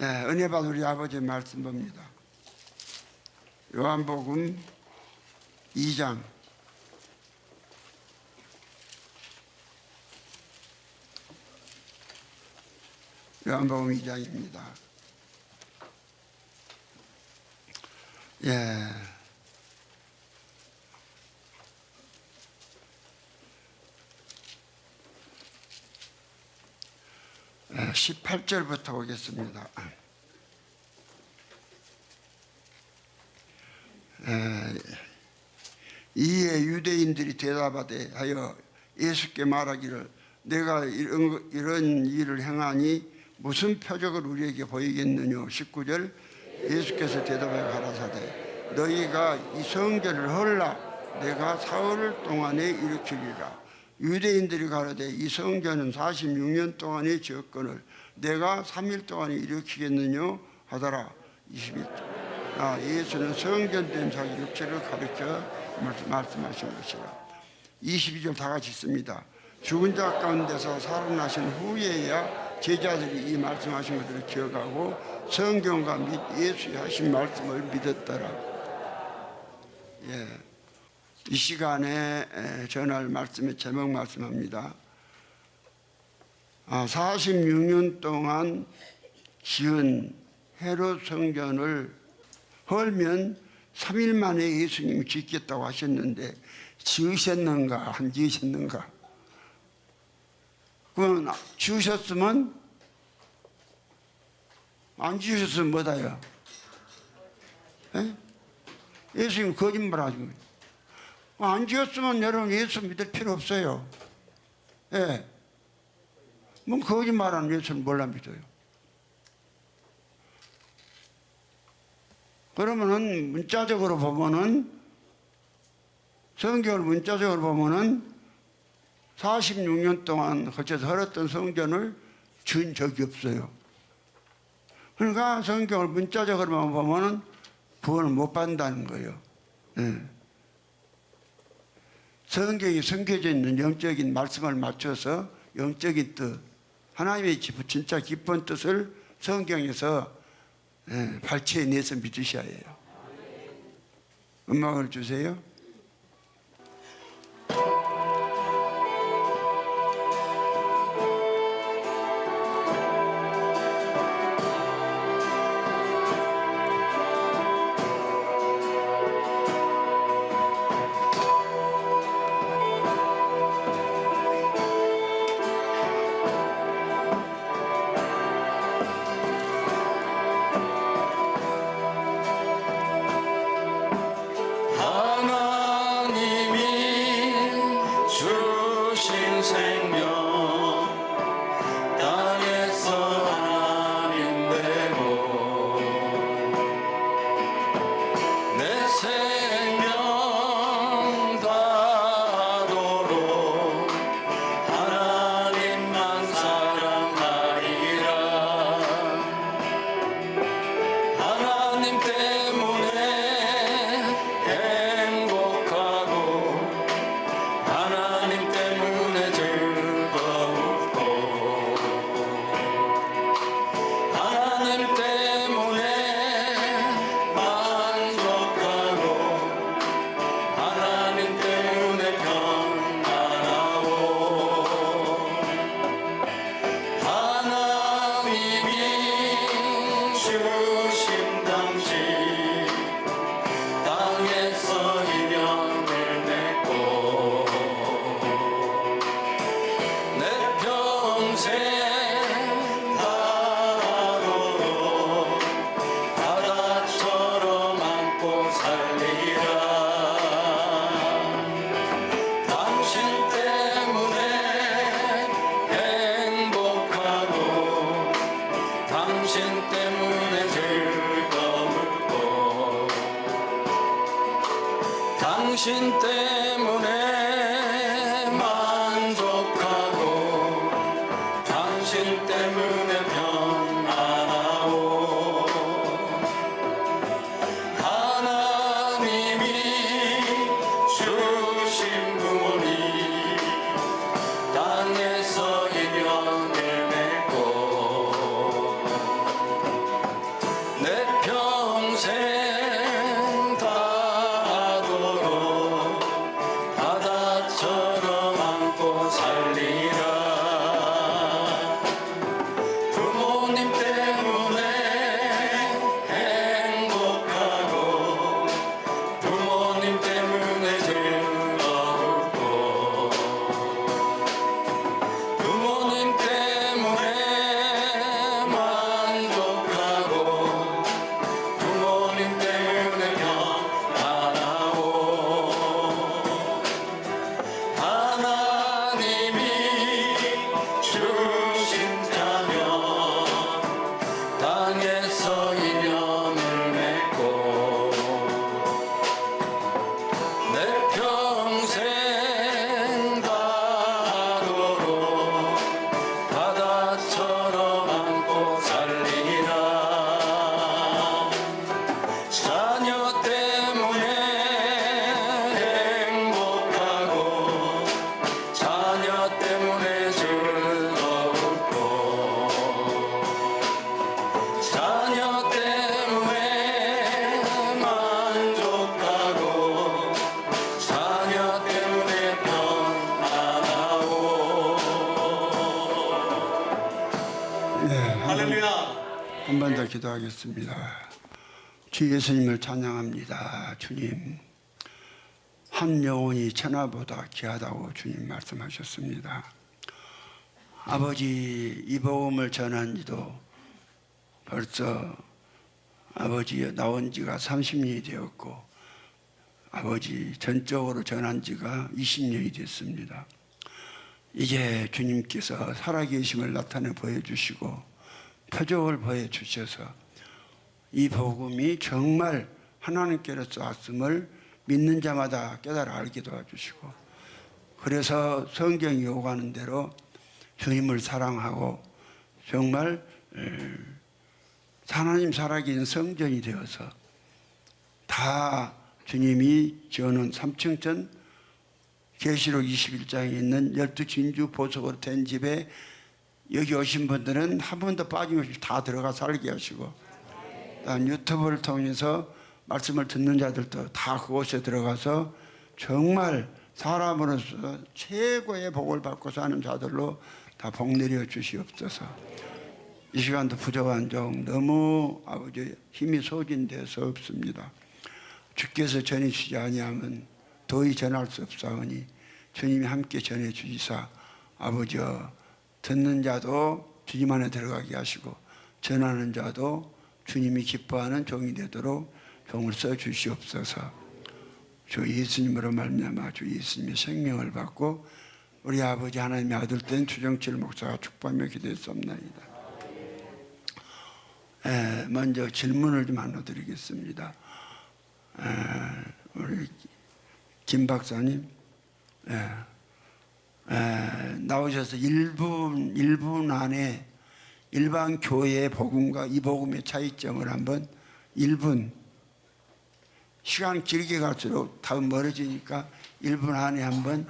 네, 은혜 받은 우리 아버지 말씀 봅니다. 요한복음 2장 요한복음 2장입니다. 예. 18절부터 오겠습니다. 이에 유대인들이 대답하되 하여 예수께 말하기를 내가 이런 일을 행하니 무슨 표적을 우리에게 보이겠느냐. 19절 예수께서 대답하여 가라사대 너희가 이 성전을 헐라 내가 사흘 동안에 일으키리라. 유대인들이 가로되 이 성전은 46년 동안에 지었거늘 내가 3일 동안에 일으키겠느냐 하더라. 21절 예수는 성전된 자기 육체를 가르쳐 말씀하신 것이라. 22절 다 같이 있습니다. 죽은 자 가운데서 살아나신 후에야 제자들이 이 말씀하신 것들을 기억하고 성경과 및 예수의 하신 말씀을 믿었더라. 예. 이 시간에 전할 말씀의 제목 말씀합니다. 46년 동안 지은 헤롯 성전을 헐면 3일 만에 예수님이 짓겠다고 하셨는데 지으셨는가 안 지으셨는가? 그러면 지으셨으면 안 지으셨으면 뭐다요? 예수님 거짓말하지. 안 지었으면 여러분 예수 믿을 필요 없어요. 예. 뭐 거짓말하는 예수는 몰라 믿어요. 그러면은 문자적으로 보면은 성경을 문자적으로 보면은 46년 동안 거쳐서 헐었던 성전을 지은 적이 없어요. 그러니까 성경을 문자적으로만 보면은 구원을 못 받는다는 거예요. 예. 성경이 숨겨져 있는 영적인 말씀을 맞춰서 영적인 뜻, 하나님의 진짜 깊은 뜻을 성경에서 발췌해내서 믿으셔야 해요. 음악을 주세요. 당신 때문에 만족하고 당신 때문에 평안하오. 하나님이 주신 부모니 땅에서 인연을 맺고 번 더 기도하겠습니다. 주 예수님을 찬양합니다. 주님, 한 영혼이 천하보다 귀하다고 주님 말씀하셨습니다. 아버지, 이 복음을 전한 지도 벌써 아버지 나온 지가 30년이 되었고, 아버지 전적으로 전한 지가 20년이 됐습니다. 이제 주님께서 살아계심을 나타내 보여주시고 표적을 보여주셔서 이 복음이 정말 하나님께로서 왔음을 믿는 자마다 깨달아 알게 도와주시고, 그래서 성경이 요구하는 대로 주님을 사랑하고 정말 하나님 살아계신 성전이 되어서 다 주님이 지어놓은 삼층천 계시록 21장에 있는 12진주 보석으로 된 집에 여기 오신 분들은 한 번도 빠짐없이 다 들어가 살게 하시고, 단 유튜브를 통해서 말씀을 듣는 자들도 다 그곳에 들어가서 정말 사람으로서 최고의 복을 받고 사는 자들로 다 복 내려 주시옵소서. 이 시간도 부족한 점 너무 아버지 힘이 소진돼서 없습니다. 주께서 전해주지 아니하면 도저히 전할 수 없사오니 주님이 함께 전해주시사 아버지여, 듣는 자도 주님 안에 들어가게 하시고 전하는 자도 주님이 기뻐하는 종이 되도록 종을 써주시옵소서. 주 예수님으로 말미암아 주 예수님의 생명을 받고 우리 아버지 하나님의 아들 된 주정칠 목사가 축복하며 기도했습니다. 먼저 질문을 좀 하나 드리겠습니다. 우리 김 박사님, 나오셔서 1분 안에 일반 교회의 복음과 이 복음의 차이점을 한번 1분, 시간 길게 갈수록 다 멀어지니까 1분 안에 한번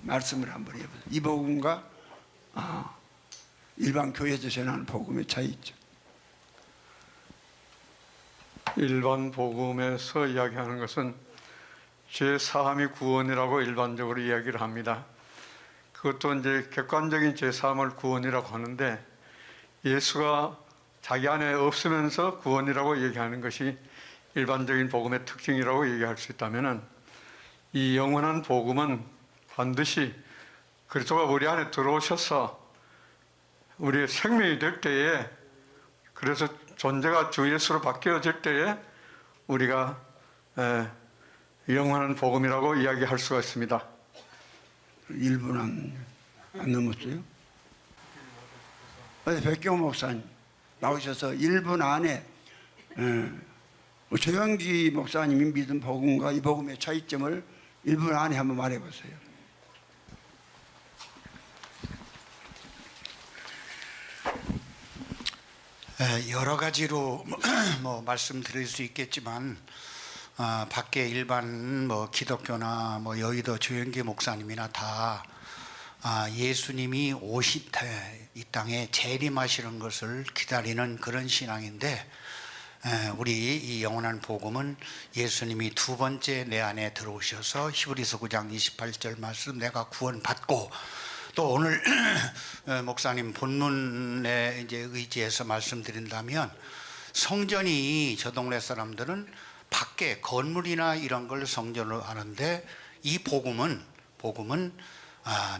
말씀을 한번 해보세요. 이 복음과 일반 교회에서 전하는 복음의 차이점. 일반 복음에서 이야기하는 것은 죄 사함이 구원이라고 일반적으로 이야기를 합니다. 그것도 이제 객관적인 죄 사함을 구원이라고 하는데, 예수가 자기 안에 없으면서 구원이라고 얘기하는 것이 일반적인 복음의 특징이라고 얘기할 수 있다면은, 이 영원한 복음은 반드시 그리스도가 우리 안에 들어오셔서 우리의 생명이 될 때에, 그래서 존재가 주 예수로 바뀌어질 때에 우리가 영원한 복음이라고 이야기할 수가 있습니다. 1분 안 넘었어요? 백경 목사님 나오셔서 1분 안에 조영기 목사님이 믿은 복음과 이 복음의 차이점을 1분 안에 한번 말해보세요. 여러 가지로 뭐 말씀드릴 수 있겠지만, 밖에 일반 뭐 기독교나 뭐 여의도 조영기 목사님이나 다 예수님이 오실 때 이 땅에 재림하시는 것을 기다리는 그런 신앙인데, 우리 이 영원한 복음은 예수님이 두 번째 내 안에 들어오셔서 히브리서 9장 28절 말씀, 내가 구원받고, 또 오늘 목사님 본문에 이제 의지해서 말씀드린다면, 성전이 저 동네 사람들은 밖에 건물이나 이런 걸 성전으로 하는데, 이 복음은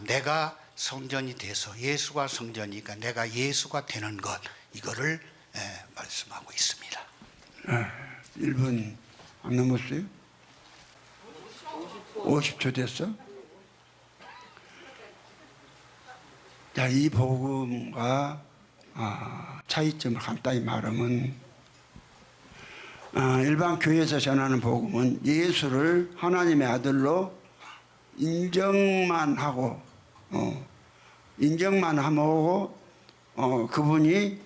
내가 성전이 돼서, 예수가 성전이니까 내가 예수가 되는 것, 이거를 말씀하고 있습니다. 1분 안 넘었어요? 50초 됐어? 자, 이 복음과 차이점을 간단히 말하면, 일반 교회에서 전하는 복음은 예수를 하나님의 아들로 인정만 하고 그분이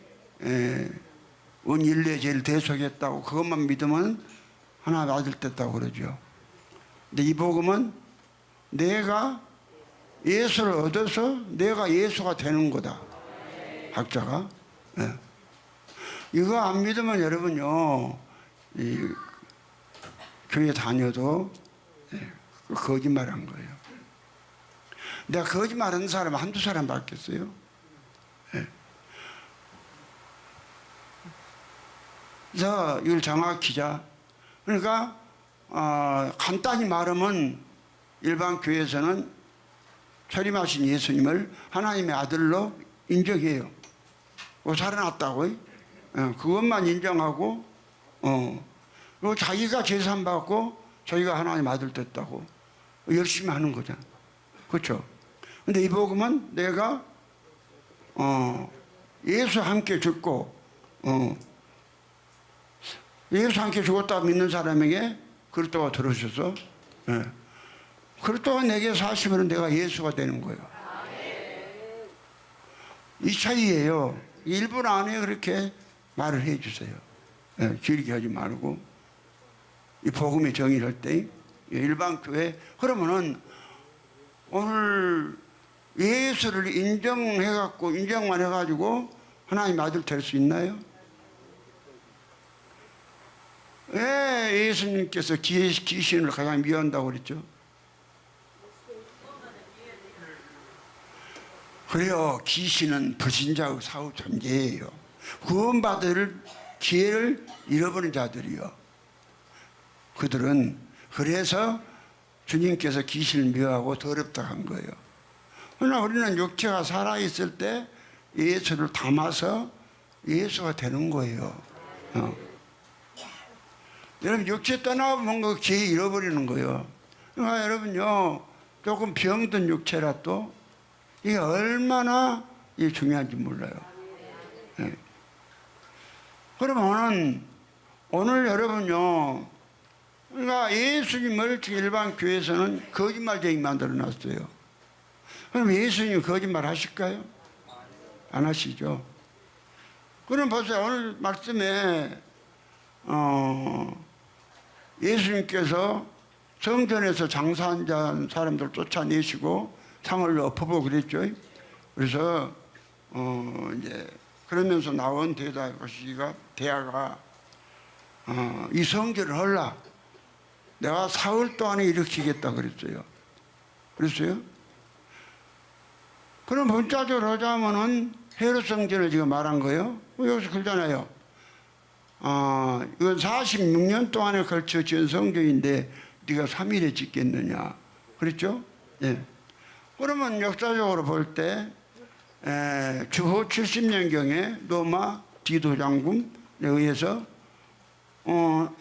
온 인류의 죄를 대속했다고 그것만 믿으면 하나님의 아들 됐다고 그러죠. 근데 이 복음은 내가 예수를 얻어서 내가 예수가 되는 거다. 학자가. 이거 안 믿으면 여러분요, 이 교회 다녀도 거짓말한 거예요. 내가 거짓말하는 사람 한두 사람 봤겠어요? 그래서 이걸 정확히자. 그러니까 간단히 말하면 일반 교회에서는 철임하신 예수님을 하나님의 아들로 인정해요. 살아났다고. 그것만 인정하고 그리고 자기가 제사받고 자기가 하나님 아들 됐다고 열심히 하는 거잖아. 그렇죠? 근데 이 복음은 내가 예수 함께 죽고 예수 함께 죽었다 믿는 사람에게 그리스도가 들어오셔서 그리스도가 내게 사시면 내가 예수가 되는 거예요. 이 차이예요. 1분 안에 그렇게 말을 해주세요. 길게 하지 말고 이 복음의 정의를 할 때 일반 교회 그러면은 오늘 예수를 인정해갖고 인정만 해가지고 하나님 아들 될 수 있나요? 왜 예수님께서 귀신을 가장 미워한다고 그랬죠? 그래요. 귀신은 불신자의 사후 존재예요. 구원받을 기회를 잃어버린 자들이요. 그들은 그래서 주님께서 귀신을 미워하고 더럽다 한 거예요. 그러나 우리는 육체가 살아있을 때 예수를 담아서 예수가 되는 거예요. 여러분 육체 떠나면 그 기회 잃어버리는 거예요. 그러니까 여러분요 조금 병든 육체라 또 이게 얼마나 중요한지 몰라요. 그러면 오늘 여러분요 그러니까 예수님을 일반 교회에서는 거짓말쟁이 만들어 놨어요. 그럼 예수님 거짓말 하실까요? 안 하시죠. 그럼 보세요. 오늘 말씀에 예수님께서 성전에서 장사한 사람들 쫓아내시고 상을 엎어보고 그랬죠. 그래서 이제 그러면서 나온 대화가 이 성전을 헐라 내가 사흘 동안에 일으키겠다 그랬어요. 그랬어요? 그럼 문자적으로 하자면은 헤롯 성전을 지금 말한 거예요. 여기서 그러잖아요. 이건 46년 동안에 걸쳐 지은 성전인데 네가 3일에 짓겠느냐. 그랬죠? 예. 그러면 역사적으로 볼 때 주후 70년경에 로마 디도 장군에 의해서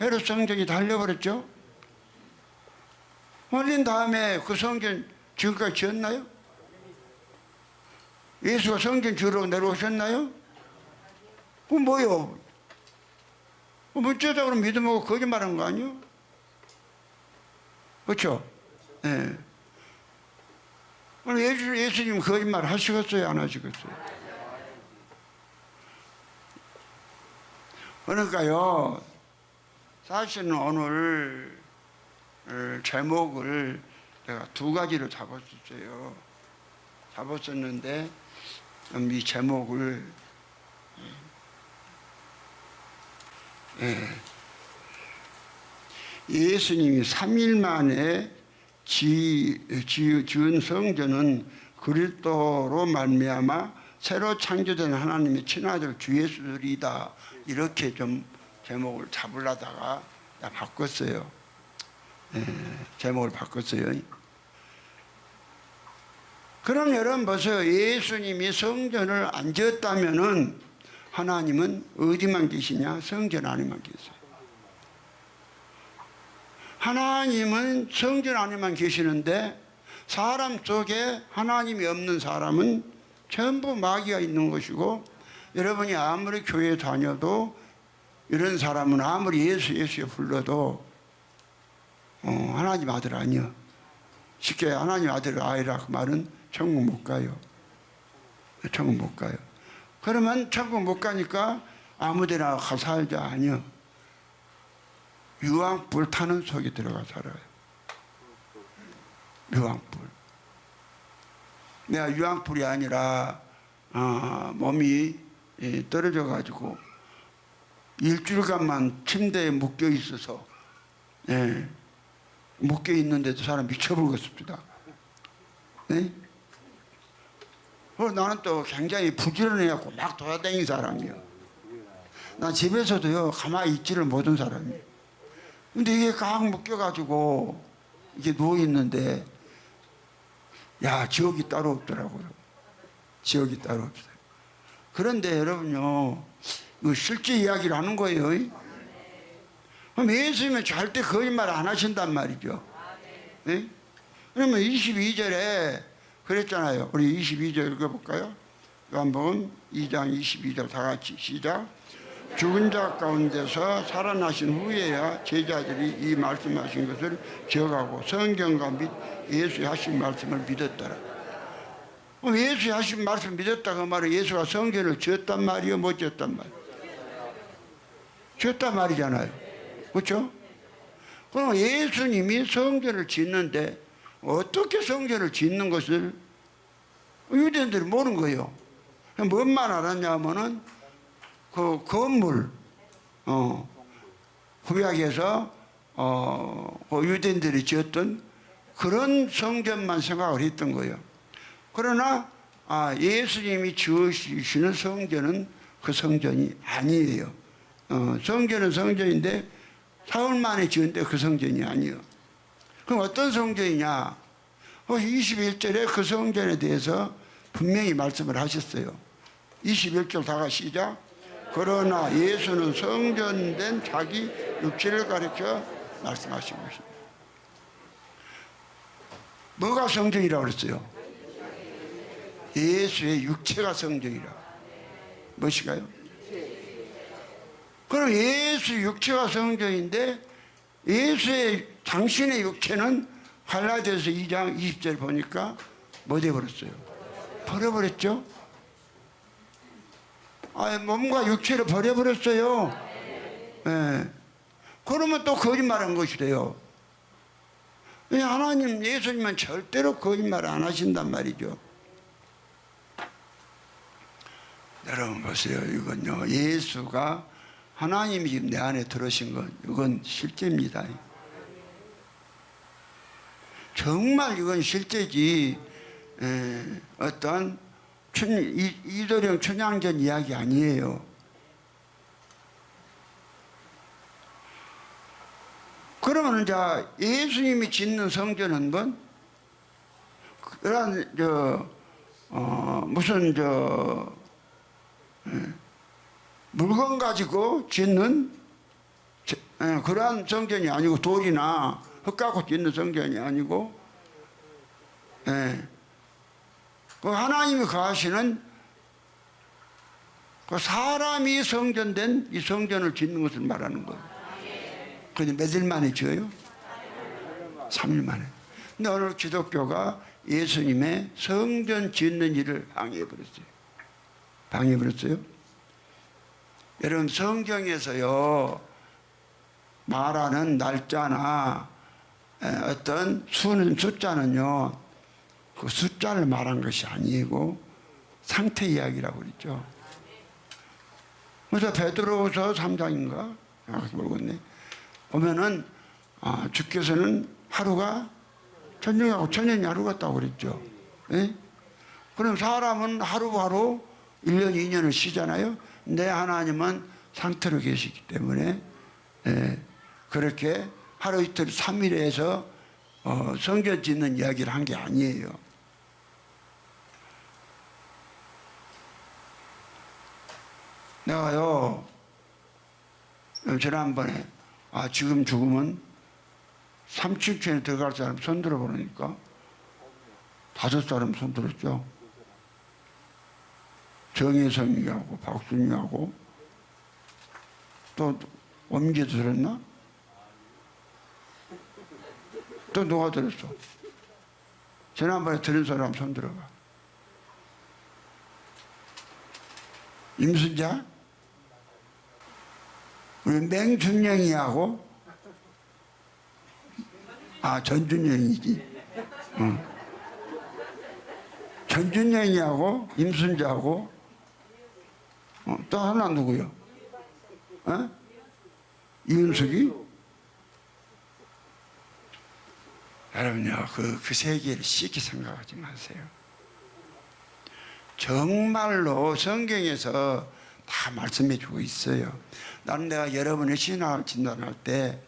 헤롯 성전이 달려버렸죠. 말린 다음에 그 성전 지금까지 지었나요? 예수가 성전 지으러 내려오셨나요? 그건 뭐예요? 문자적으로 믿음하고 거짓말한 거 아니에요? 그렇죠? 예. 오늘 예수님 거짓말 하시겠어요? 안 하시겠어요? 그러니까요, 사실은 오늘 제목을 내가 두 가지로 잡았었어요. 잡았었는데, 이 제목을 예수님이 3일 만에 지은 성전은 그리스도로 말미암아 새로 창조된 하나님의 친아들 주 예수들이다. 이렇게 좀 제목을 잡으려다가 바꿨어요. 제목을 바꿨어요. 그럼 여러분 보세요. 예수님이 성전을 안 지었다면은 하나님은 어디만 계시냐? 성전 안에만 계세요. 하나님은 성전 안에만 계시는데 사람 속에 하나님이 없는 사람은 전부 마귀가 있는 것이고, 여러분이 아무리 교회에 다녀도 이런 사람은 아무리 예수 불러도 하나님 아들 아니야. 쉽게 하나님 아들 아이라 그 말은 천국 못 가요. 천국 못 가요. 그러면 천국 못 가니까 아무데나 가 살자 아니야. 유황불 타는 속에 들어가 살아요. 유황불. 내가 유황불이 아니라 몸이 떨어져 가지고 일주일간만 침대에 묶여 있어서 묶여 있는데도 사람 미쳐버렸습니다. 네? 나는 또 굉장히 부지런해갖고 막 돌아다니는 사람이야. 나 집에서도요 가만히 있지를 못한 사람이에요. 근데 이게 꽉 묶여가지고 이게 누워 있는데 야 지옥이 따로 없더라고요. 지옥이 따로 없어요. 그런데 여러분요 이거 실제 이야기를 하는 거예요. 그럼 예수님은 절대 거짓말 안 하신단 말이죠. 네? 그러면 22절에 그랬잖아요. 우리 22절 읽어볼까요? 요한복음 2장 22절 다 같이 시작. 죽은 자 가운데서 살아나신 후에야 제자들이 이 말씀하신 것을 기억하고 성경과 및 예수의 하신 말씀을 믿었더라. 그럼 예수의 하신 말씀을 믿었다 그 말은 예수가 성경을 지었단 말이요 못 지었단 말이요? 지었단 말이잖아요. 그렇죠? 그럼 예수님이 성전을 짓는데 어떻게 성전을 짓는 것을 유대인들이 모르는 거예요. 뭔만 알았냐 하면은 그 건물, 구약에서 그 유대인들이 지었던 그런 성전만 생각을 했던 거예요. 그러나 예수님이 지으시는 성전은 그 성전이 아니에요. 성전은 성전인데 사흘 만에 지은데 그 성전이 아니에요. 그럼 어떤 성전이냐? 21절에 그 성전에 대해서 분명히 말씀을 하셨어요. 21절 다 같이 시작. 그러나 예수는 성전된 자기 육체를 가리켜 말씀하신 것입니다. 뭐가 성전이라고 그랬어요? 예수의 육체가 성전이라. 무엇이가요? 그럼 예수 육체가 성전인데 예수의 당신의 육체는 갈라디아서 2장 20절 보니까 뭐 돼버렸어요? 버려버렸죠? 몸과 육체를 버려버렸어요. 네. 그러면 또 거짓말한 것이래요. 하나님 예수님은 절대로 거짓말 안 하신단 말이죠. 여러분 보세요. 이건요 예수가 하나님이 지금 내 안에 들어오신 건 이건 실제입니다. 정말 이건 실제지 어떤 이도령 춘향전 이야기 아니에요. 그러면 이제 예수님이 짓는 성전은 건 그런 무슨 물건 가지고 짓는 그러한 성전이 아니고 돌이나 흙 갖고 짓는 성전이 아니고 그 하나님이 거하시는 그 사람이 성전된 이 성전을 짓는 것을 말하는 거예요. 그런데 며칠 만에 지어요? 3일 만에. 근데 오늘 기독교가 예수님의 성전 짓는 일을 방해해버렸어요. 방해해버렸어요. 여러분 성경에서요 말하는 날짜나 어떤 숫자는요 그 숫자를 말한 것이 아니고 상태 이야기라고 그랬죠. 그래서 베드로후서 3장인가 모르겠네. 보면은 주께서는 하루가 천년하고 천년이 하루 같다고 그랬죠. 예? 그럼 사람은 하루하루 1년 2년을 쉬잖아요. 내 하나님은 상태로 계시기 때문에 그렇게 하루 이틀 3일에 해서 성전 짓는 이야기를 한 게 아니에요. 내가요 지난번에 지금 죽으면 3층에 들어갈 사람 손 들어보니까 5사람 손 들었죠. 정혜성이하고 박순희하고 또 엄기도 들었나? 또 누가 들었어? 지난번에 들은 사람 손 들어봐. 임순자? 우리 맹준영이하고 전준영이지. 전준영이하고 임순자하고 또 하나 누구요? 이은숙이? 여러분요 그 세계를 쉽게 생각하지 마세요. 정말로 성경에서 다 말씀해 주고 있어요. 나는 내가 여러분의 신앙을 진단할 때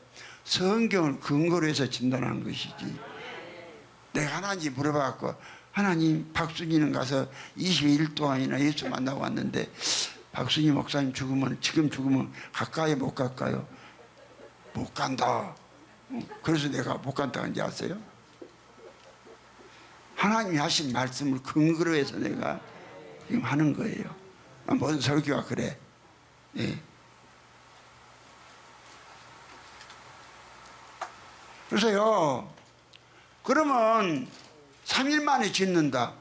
성경을 근거로 해서 진단하는 것이지, 내가 하나님 물어봐갖고 하나님 박순이는 가서 22일 동안이나 예수 만나고 왔는데 박순이 목사님 지금 죽으면 가까이 못 갈까요? 못 간다. 그래서 내가 못 간다고 한지 아세요? 하나님이 하신 말씀을 근거로 해서 내가 지금 하는 거예요. 모든 설교가 그래. 예. 그래서요, 그러면 3일 만에 짓는다.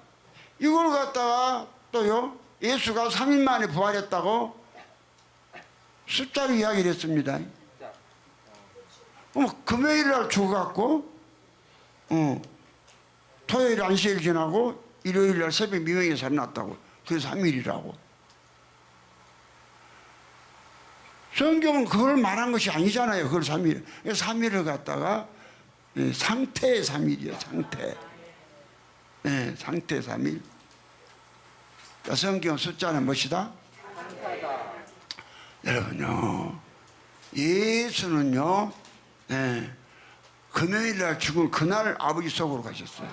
이걸 갖다가 또요, 예수가 3일 만에 부활했다고 숫자로 이야기를 했습니다. 금요일 날 죽어갖고, 토요일 안식일 지나고, 일요일 날 새벽 미명에 살아났다고. 그래서 3일이라고. 성경은 그걸 말한 것이 아니잖아요. 그걸 3일. 3일을 갖다가 상태의 3일이에요. 상태. 네, 상태 3일. 성경 숫자는 무엇이다? 여러분요, 예수는요, 네, 금요일날 죽은 그날 아버지 속으로 가셨어요.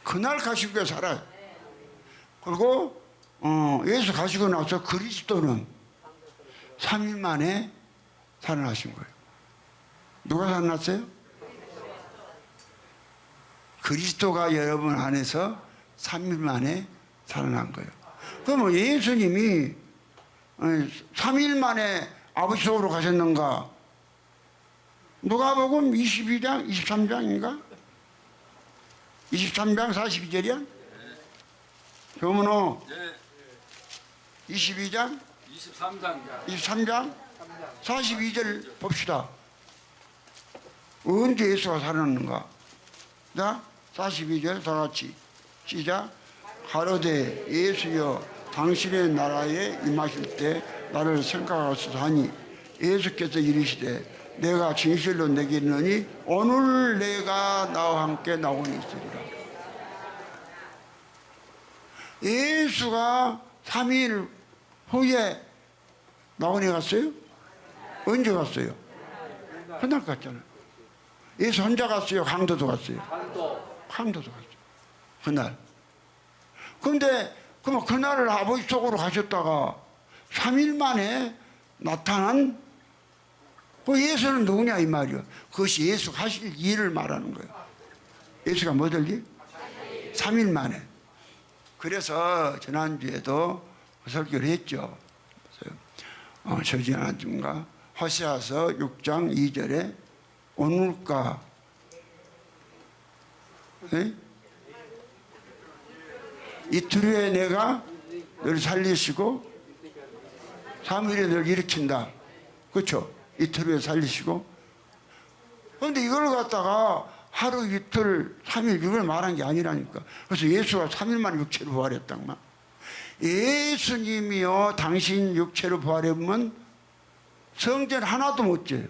그날 가시고 살아요. 그리고 예수 가시고 나서 그리스도는 3일 만에 살아나신 거예요. 누가 살아났어요? 그리스도가 여러분 안에서 3일 만에 살아난 거예요. 그러면 예수님이 3일 만에 아버지 속으로 가셨는가? 누가복음 22장, 23장인가? 23장 42절이야? 교문호 22장? 23장? 42절 봅시다. 언제 예수가 살았는가? 자, 42절 다 같이 시작. 가로되 예수여 당신의 나라에 임하실 때 나를 생각하소서 하니 예수께서 이르시되 내가 진실로 내게 이르노니 오늘 내가 나와 함께 나오니 있으리라. 예수가 3일 후에 나원에 갔어요? 언제 갔어요? 그날 갔잖아요. 예수 혼자 갔어요? 강도도 갔어요? 강도도 갔어요. 그날. 그런데 그날을 아버지 속으로 가셨다가 3일 만에 나타난 그 예수는 누구냐 이 말이요. 그것이 예수가 하실 일을 말하는 거예요. 예수가 뭐들 일? 3일 만에. 그래서 지난주에도 설교를 했죠. 저 지난주인가 호세아서 6장 2절에 오늘까 네? 이틀 후에 내가 너를 살리시고 3일에 너를 일으킨다. 그렇죠? 이틀 후에 살리시고. 그런데 이걸 갖다가 하루 이틀 3일 이걸 말한 게 아니라니까. 그래서 예수가 3일 만에 육체로 부활했단 말. 예수님이요 당신 육체로 부활해보면 성전 하나도 못 져요.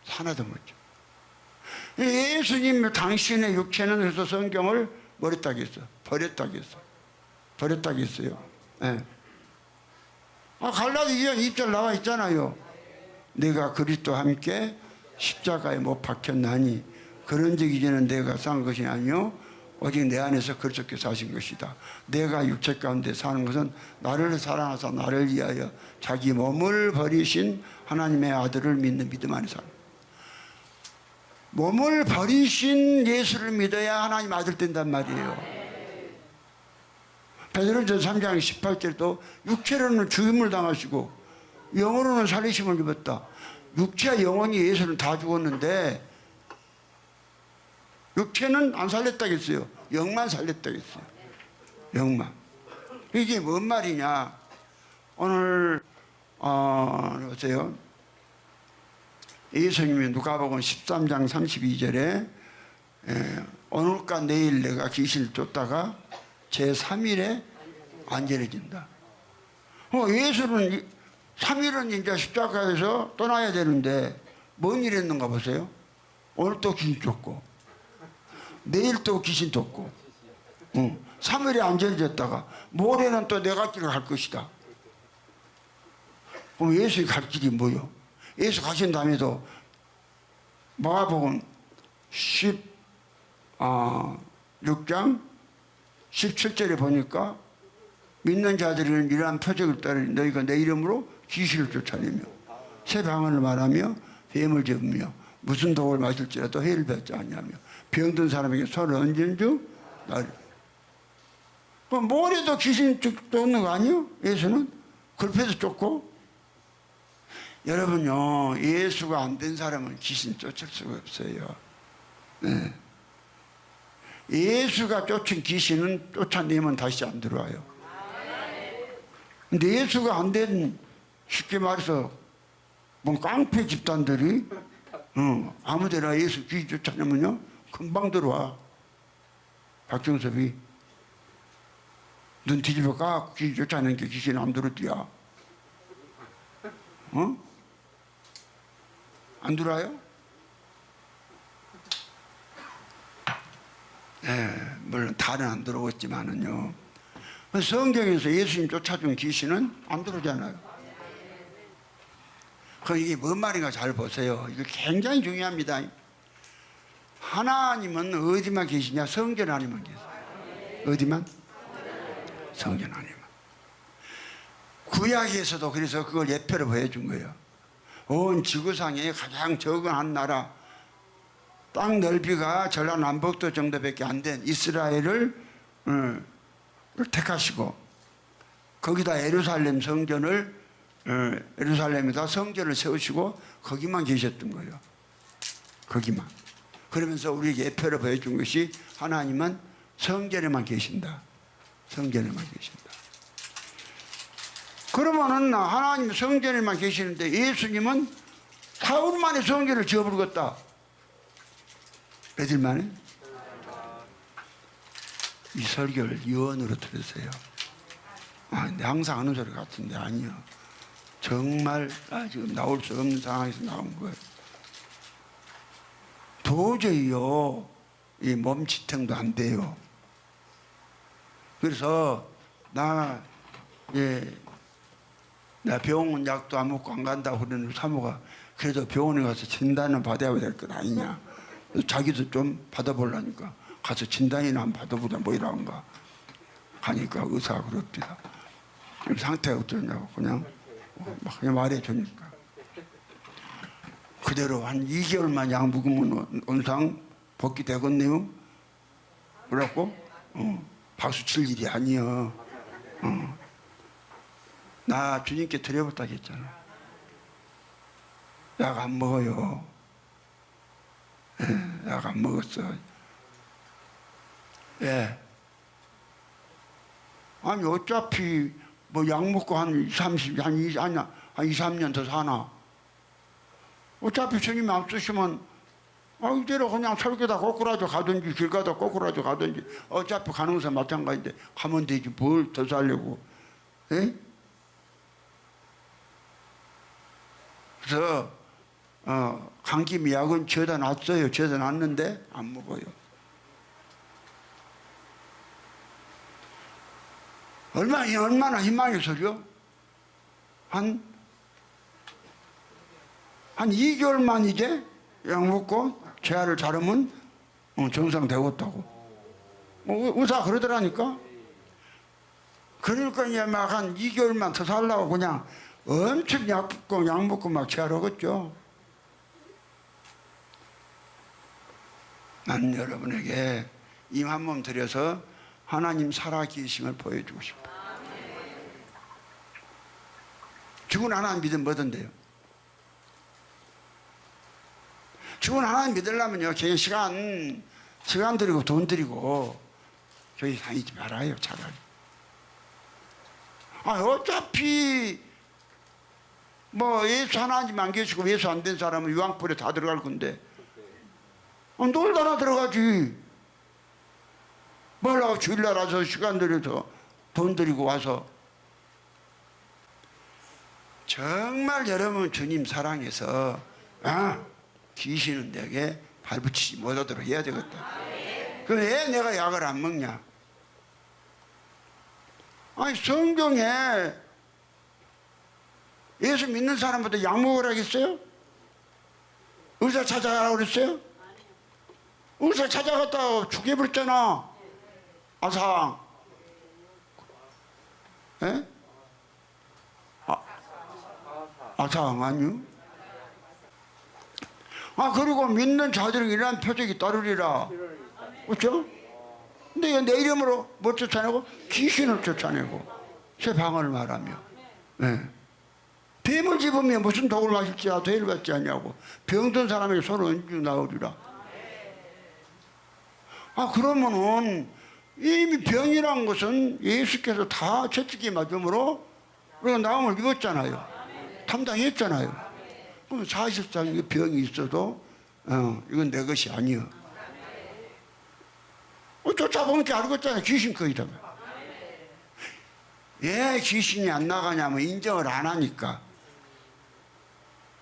하나도 못 져. 예수님 당신의 육체는 그래서 성경을 버렸다고 했어. 버렸다고 했어. 버렸다고 했어요. 네. 갈라디 2장 2절 나와 있잖아요. 내가 그리스도와 함께 십자가에 못 박혔나니 그런즉 이제는 내가 산 것이 아니요 오직 내 안에서 그리스도께서 하신 것이다. 내가 육체 가운데 사는 것은 나를 사랑하사 나를 위하여 자기 몸을 버리신 하나님의 아들을 믿는 믿음 안에 사는. 몸을 버리신 예수를 믿어야 하나님 아들 된단 말이에요. 베드로전서 3장 18절도 육체로는 죽임을 당하시고 영으로는 살리심을 입었다. 육체와 영혼이 예수는 다 죽었는데 육체는 안 살렸다고 했어요. 영만 살렸다고 했어요. 영만. 이게 뭔 말이냐. 오늘 보세요. 예수님이 누가복음 13장 32절에 오늘과 내일 내가 귀신을 쫓다가 제3일에 안전해진다. 예수는 3일은 이제 십자가에서 떠나야 되는데 뭔 일 했는가 보세요. 오늘 또 귀신 쫓고 내일 또 귀신 쫓고 3일에 안 전해졌다가 모레는 또 내가 길을 갈 것이다. 그럼 예수의 갈 길이 뭐요? 예수 가신 다음에도 마가복음 16장 17절에 보니까 믿는 자들은 이러한 표적을 따르 너희가 내 이름으로 귀신을 쫓아내며 새 방언을 말하며 뱀을 잡으며 무슨 독을 마실지라도 해를 받지 아니하며 병든 사람에게 손을 얹은 줄 나를. 그럼 모래도 귀신 쫓는 거 아니에요? 예수는 글패도 쫓고. 여러분요, 예수가 안 된 사람은 귀신 쫓을 수가 없어요. 네. 예수가 쫓은 귀신은 쫓아내면 다시 안 들어와요. 근데 예수가 안 된, 쉽게 말해서 뭐 깡패 집단들이 아무데나 예수 귀신 쫓아내면요 금방 들어와. 박정섭이 눈 뒤집어 까 귀신 쫓아내는 게 귀신 안 들어오디야. 안 들어와요? 네, 물론 다는 안 들어오겠지만은요. 성경에서 예수님 쫓아준 귀신은 안 들어오잖아요. 그럼 이게 뭔 말인가 잘 보세요. 이거 굉장히 중요합니다. 하나님은 어디만 계시냐? 성전 안에만 계세요. 어디만? 성전 안에만. 구약에서도 그래서 그걸 예표로 보여준 거예요. 온 지구상에 가장 적은 한 나라, 땅 넓이가 전라남북도 정도밖에 안 된 이스라엘을 택하시고 거기다 예루살렘 성전을 예루살렘에다 성전을 세우시고 거기만 계셨던 거예요. 거기만. 그러면서 우리에게 예표를 보여준 것이 하나님은 성전에만 계신다. 성전에만 계신다. 그러면은 하나님 성전에만 계시는데 예수님은 사흘 만에 성전을 지어버렸다. 며칠 만에? 이 설교를 유언으로 들으세요. 근데 항상 하는 소리 같은데 아니요. 정말 지금 나올 수 없는 상황에서 나온 거예요. 도저히요 이 몸지탱도 안 돼요. 그래서 나 병원 약도 안 먹고 안 간다고 그러는 사모가 그래도 병원에 가서 진단을 받아야 될 것 아니냐. 자기도 좀 받아보려니까 가서 진단이나 한번 받아보자 뭐 이런가 가니까 의사가 그럽니다. 상태가 어떠냐고 그냥 말해주니까 그대로 한 2개월만 약 먹으면 원상 복귀 되겠네요. 그래갖고 박수 칠 일이 아니여. 나 주님께 드려봤다고 했잖아. 약 안 먹어요. 약 안 먹었어. 예. 아니 어차피 뭐 약 먹고 한 2, 3년 더 사나. 어차피 주님이 안 쓰시면 이대로 그냥 설교다 꼬꾸라져 가든지 길 가다 꼬꾸라져 가든지 어차피 가는 것은 마찬가지인데 가면 되지 뭘 더 살려고. 예? 그래서 감기 약은 죄다 놨어요. 죄다 놨는데 안 먹어요. 얼마나 희망의 소리요? 한 2개월만 이제 약 먹고 재활을 잘하면 정상 되었다고. 의사 그러더라니까. 그러니까 이제 막 한 2개월만 더 살라고 그냥 엄청 약 먹고 막 재활하겠죠. 나는 여러분에게 이 한 몸 들여서 하나님 살아계심을 보여주고 싶어요. 죽은 하나님 믿으면 뭐던데요? 죽은 하나님 믿으려면요 그냥 시간 들이고 돈 들이고 저희 다니지 말아요. 차라리. 어차피 뭐 예수 하나님 안 계시고 예수 안 된 사람은 유황불에 다 들어갈 건데 놀다나 들어가지. 뭐라고 주일날 와서 시간 들여서 돈 들이고 와서. 정말 여러분 주님 사랑해서 귀신은 내게 발붙이지 못하도록 해야 되겠다. 그럼 왜 내가 약을 안 먹냐? 아니 성경에 예수 믿는 사람부터 약 먹으라 했어요? 의사 찾아가라고 그랬어요? 의사 찾아갔다 죽여버렸잖아. 아상. 예? 아상 아니요? 그리고 믿는 자들에게 이러한 표적이 따르리라. 그렇죠? 근데 이거 내 이름으로 뭘 쫓아내고? 귀신을 쫓아내고 새 방언을 말하며. 예. 뱀을 집으면 무슨 독을 마실지 대를 받지 않냐고. 병든 사람에게 손을 얹어 나오리라. 그러면은 이미 병이란 것은 예수께서 다 채찍에 맞음으로 우리가 나음을 입었잖아요. 담당했잖아요. 그럼 사실상 이 병이 있어도 이건 내 것이 아니요. 쫓아보니까 알겠잖아요. 귀신 거이다. 왜 귀신이 안 나가냐면 인정을 안 하니까.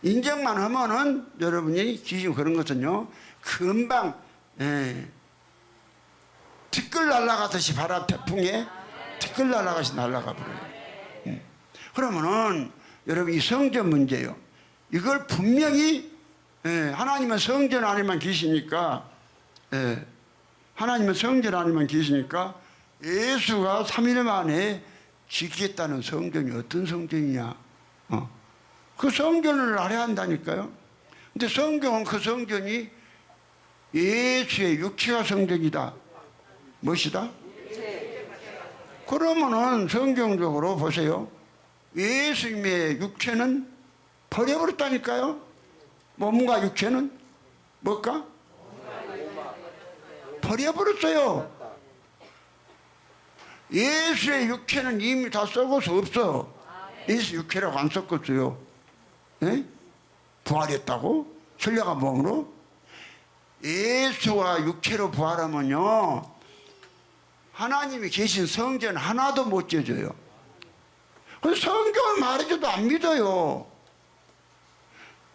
인정만 하면은 여러분이 귀신 그런 것은요 금방 티끌 날아가듯이 바람 태풍에 티끌 날아가듯이 날아가 버려요. 그러면은 여러분 이 성전 문제요. 이걸 분명히 하나님은 성전 안에만 계시니까 하나님은 성전 안에만 계시니까 예수가 3일 만에 지키겠다는 성전이 어떤 성전이냐? 그 성전을 알아야 한다니까요. 근데 성경은 그 성전이 예수의 육체가 성전이다. 무엇이다? 그러면은 성경적으로 보세요. 예수님의 육체는 버려버렸다니까요. 몸과 육체는 뭘까? 버려버렸어요. 예수의 육체는 이미 다 썩어서 없어. 예수 육체라고 안 썩었어요. 예? 부활했다고? 신령한 몸으로? 예수가 육체로 부활하면요 하나님이 계신 성전 하나도 못 져줘요. 그래서 성경을 말해줘도 안 믿어요.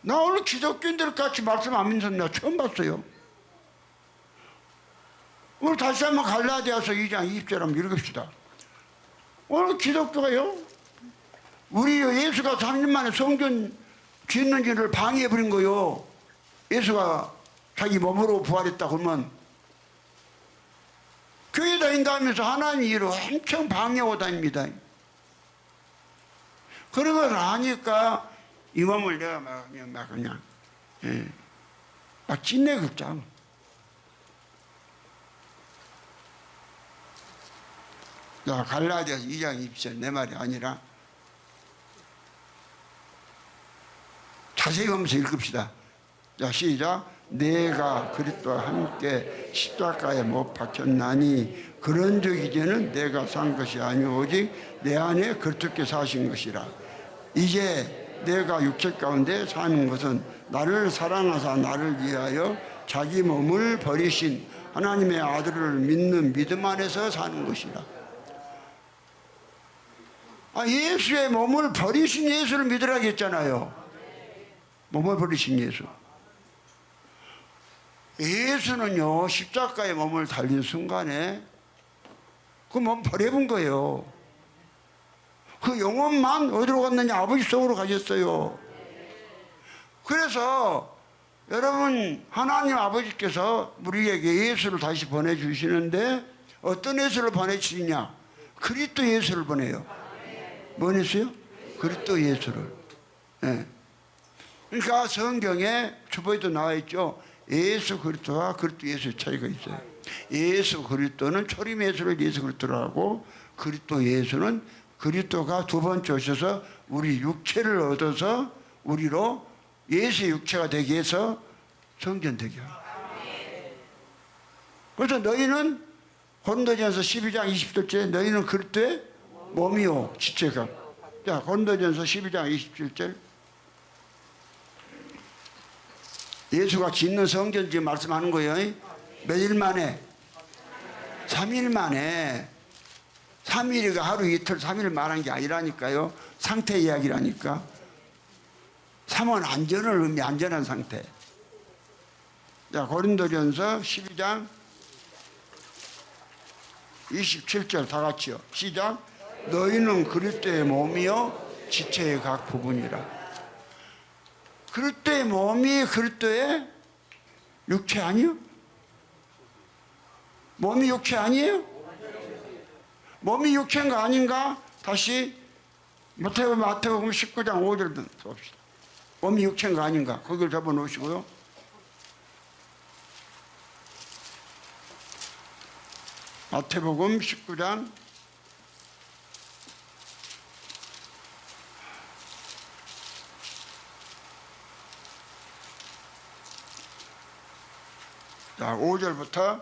나 오늘 기독교인들 같이 말씀 안 믿는 사람 내가 처음 봤어요. 오늘 다시 한번 갈라디아서 2장 20절 한번 읽읍시다. 오늘 기독교가요 우리 예수가 3년 만에 성전 짓는 일을 방해해버린 거요. 예수가 자기 몸으로 부활했다 그러면 교회 다닌다면서 하나님 일을 엄청 방해하고 다닙니다. 그런 걸 아니까 이 몸을 내가 막 그냥 막 찐내급장. 자, 갈라디아서 2장 20절 내 말이 아니라 자세히 보면서 읽읍시다. 자, 시작. 내가 그리스도와 함께 십자가에 못 박혔나니 그런즉 이제는 내가 산 것이 아니오 오직 내 안에 그리스도께 사신 것이라. 이제 내가 육체 가운데 사는 것은 나를 사랑하사 나를 위하여 자기 몸을 버리신 하나님의 아들을 믿는 믿음 안에서 사는 것이라. 예수의 몸을 버리신 예수를 믿으라고 했잖아요. 몸을 버리신 예수. 예수는요 십자가에 몸을 달린 순간에 그 몸 버려본 거예요. 그 영혼만 어디로 갔느냐? 아버지 속으로 가셨어요. 그래서 여러분 하나님 아버지께서 우리에게 예수를 다시 보내주시는데 어떤 예수를 보내주시냐? 그리스도 예수를 보내요. 뭐 했어요? 그리스도 예수를. 네. 그러니까 성경에 초보에도 나와 있죠. 예수 그리스도와 그리스도 예수의 차이가 있어요. 예수 그리스도는 초림 예수를 예수 그리스도라고, 그리스도 예수는 그리스도가 두 번째 오셔서 우리 육체를 얻어서 우리로 예수의 육체가 되게 해서 성전되게 합니다. 그래서 너희는 고린도전서 12장 20절째 너희는 그리스도의 몸이요 지체가. 자, 고린도전서 12장 27절. 예수가 짓는 성전 지금 말씀하는 거예요. 며칠 만에? 3일 만에. 3일이가 하루 이틀 3일 말한 게 아니라니까요. 상태 이야기라니까. 3은 안전을 의미, 안전한 상태. 자, 고린도전서 12장 27절 다 같이요. 시작. 너희는 그리스도의 몸이요 지체의 각 부분이라. 그리스도의 몸이 그리스도의 육체 아니요? 몸이 육체 아니에요? 몸이 육체인가 아닌가? 다시 마태복음 19장 5절 봅시다. 몸이 육체인가 아닌가? 거기를 접어놓으시고요. 마태복음 19장 5절부터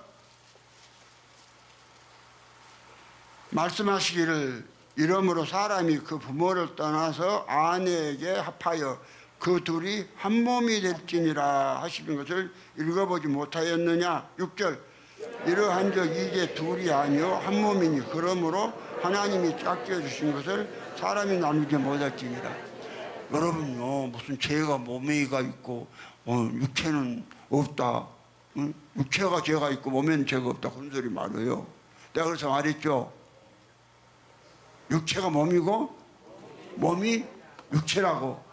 말씀하시기를 이러므로 사람이 그 부모를 떠나서 아내에게 합하여 그 둘이 한 몸이 될지니라 하시는 것을 읽어보지 못하였느냐. 6절 이러한 적 이제 둘이 아니요 한 몸이니 그러므로 하나님이 짝지어 주신 것을 사람이 나누지 못할지니라. 여러분요 무슨 죄가 몸에가 있고 육체는 없다. 응? 육체가 죄가 있고 몸에는 죄가 없다. 그런 소리 말해요. 내가 그래서 말했죠. 육체가 몸이고 몸이 육체라고.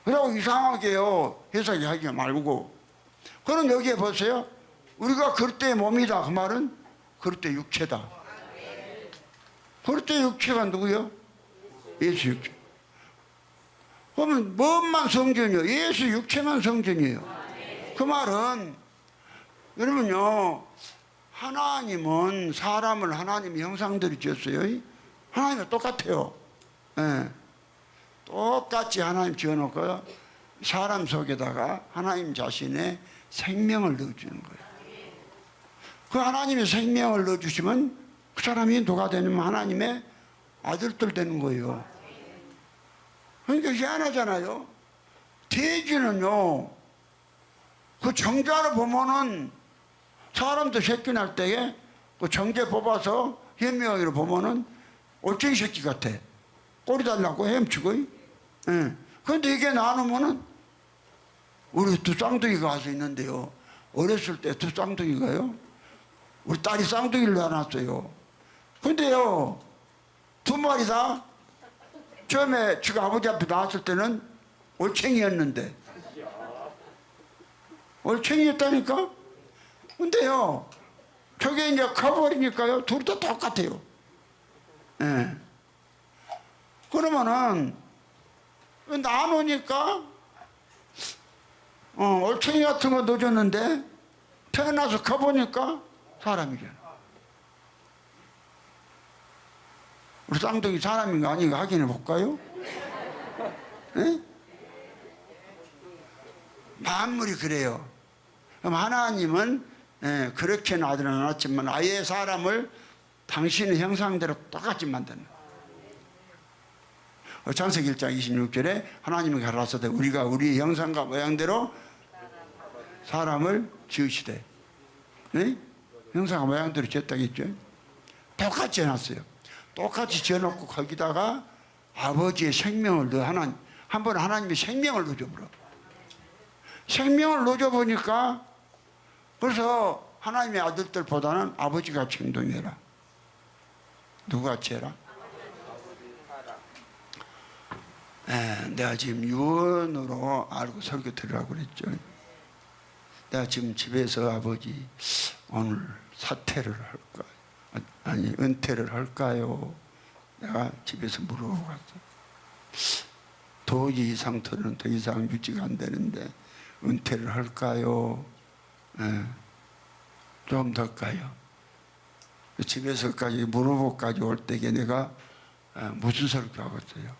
그러고 이상하게요 해석이 하지 말고. 그럼 여기에 보세요. 우리가 그리스도의 몸이다. 그 말은 그리스도의 육체다. 그리스도의 육체가 누구요? 예수 육체. 그러면 몸만 성전이요? 예수 육체만 성전이에요. 그 말은 여러분요 하나님은 사람을 하나님의 형상대로 지었어요. 하나님과 똑같아요. 네. 똑같이 하나님 지어놓고 사람 속에다가 하나님 자신의 생명을 넣어주는 거예요. 그 하나님의 생명을 넣어주시면 그 사람이 누가 되냐면 하나님의 아들들 되는 거예요. 그러니까 희한하잖아요. 돼지는요 그 정자를 보면은 사람도 새끼 날 때에 그 정제 뽑아서 현명하기로 보면은 올챙이 새끼 같아. 꼬리 달라고 헤엄치고. 예. 그런데 이게 나누면은 우리 두 쌍둥이가 와서 있는데요. 어렸을 때 두 쌍둥이가요. 우리 딸이 쌍둥이를 낳았어요. 근데요 두 마리 다 처음에 지가 아버지 앞에 나왔을 때는 올챙이였는데. 올챙이였다니까? 근데요, 저게 이제 커버리니까요, 둘 다 똑같아요. 예. 그러면은, 나누니까, 올챙이 같은 거 넣어줬는데, 태어나서 커보니까 사람이잖아. 우리 쌍둥이 사람인가 아닌가 확인해 볼까요? 예? 만물이 그래요. 그럼 하나님은 그렇게는 아들은 않았지만 아예 사람을 당신의 형상대로 똑같이 만드는 거예요. 창세기 1장 26절에 하나님이 가라사대 우리가 우리 형상과 모양대로 사람을 지으시되. 네? 형상과 모양대로 지었다겠죠. 똑같이 해놨어요. 똑같이 지어놓고 거기다가 아버지의 생명을 넣어. 한 번 하나님의 생명을 넣어줘버려. 생명을 넣어줘보니까 그래서 하나님의 아들들보다는 아버지같이 행동해라. 누구같이 해라? 내가 지금 유언으로 알고 설교 드리라고 그랬죠. 내가 지금 집에서 아버지 오늘 사퇴를 할까? 아니 은퇴를 할까요? 내가 집에서 물어보고 갔어. 도저히 이 상태는 더 이상 유지가 안 되는데 은퇴를 할까요? 좀 더 가요. 집에서까지 물어보고까지 올 때에 내가 무슨 설교하겠어요?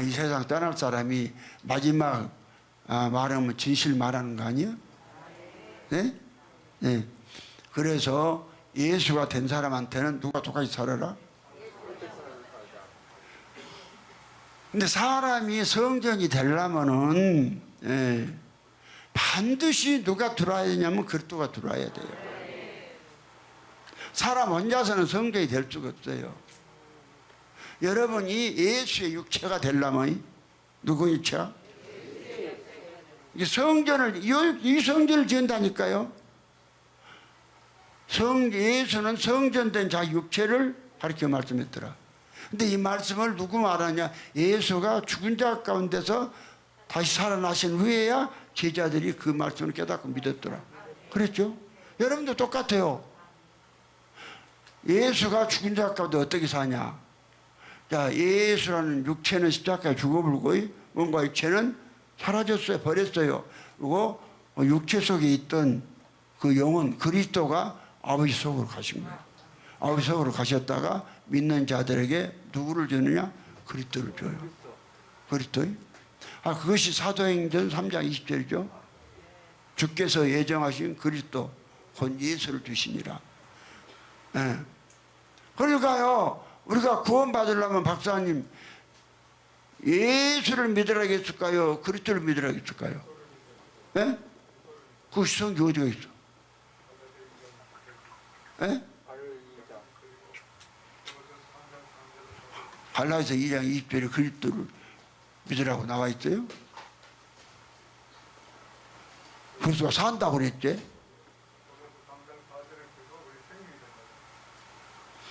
이 세상 떠날 사람이 마지막 말하면 진실 말하는 거 아니에요? 네? 네. 그래서 예수가 된 사람한테는 누가 똑같이 살아라? 근데 사람이 성전이 되려면은 반드시 누가 들어와야 되냐면 그리스도가 들어와야 돼요. 사람 혼자서는 성전이 될 수가 없어요. 여러분이 예수의 육체가 되려면 누구 육체야? 이 성전을 지은다니까요. 예수는 성전된 자기 육체를 가르쳐 말씀했더라. 근데 이 말씀을 누구 말하냐? 예수가 죽은 자 가운데서 다시 살아나신 후에야 제자들이 그 말씀을 깨닫고 믿었더라. 그랬죠? 여러분도 똑같아요. 예수가 죽은 자 가운데 어떻게 사냐? 자, 예수라는 육체는 십자가에 죽어버리고 뭔가 육체는 사라졌어요. 버렸어요. 그리고 육체 속에 있던 그 영혼 그리스도가 아버지 속으로 가신 거예요. 아버지 속으로 가셨다가 믿는 자들에게 누구를 주느냐? 그리스도를 줘요. 그리스도. 그것이 사도행전 3장 20절이죠. 주께서 예정하신 그리스도 곧 예수를 주시니라. 네. 그러니까요, 우리가 구원받으려면 박사님 예수를 믿으라겠을까요? 그리스도를 믿으라겠을까요? 예? 그 성경 어디가 있어? 예? 갈라디아서 2장 20절에 그리스도를 믿으라고 나와 있어요? 그리스도가 산다고 그랬지?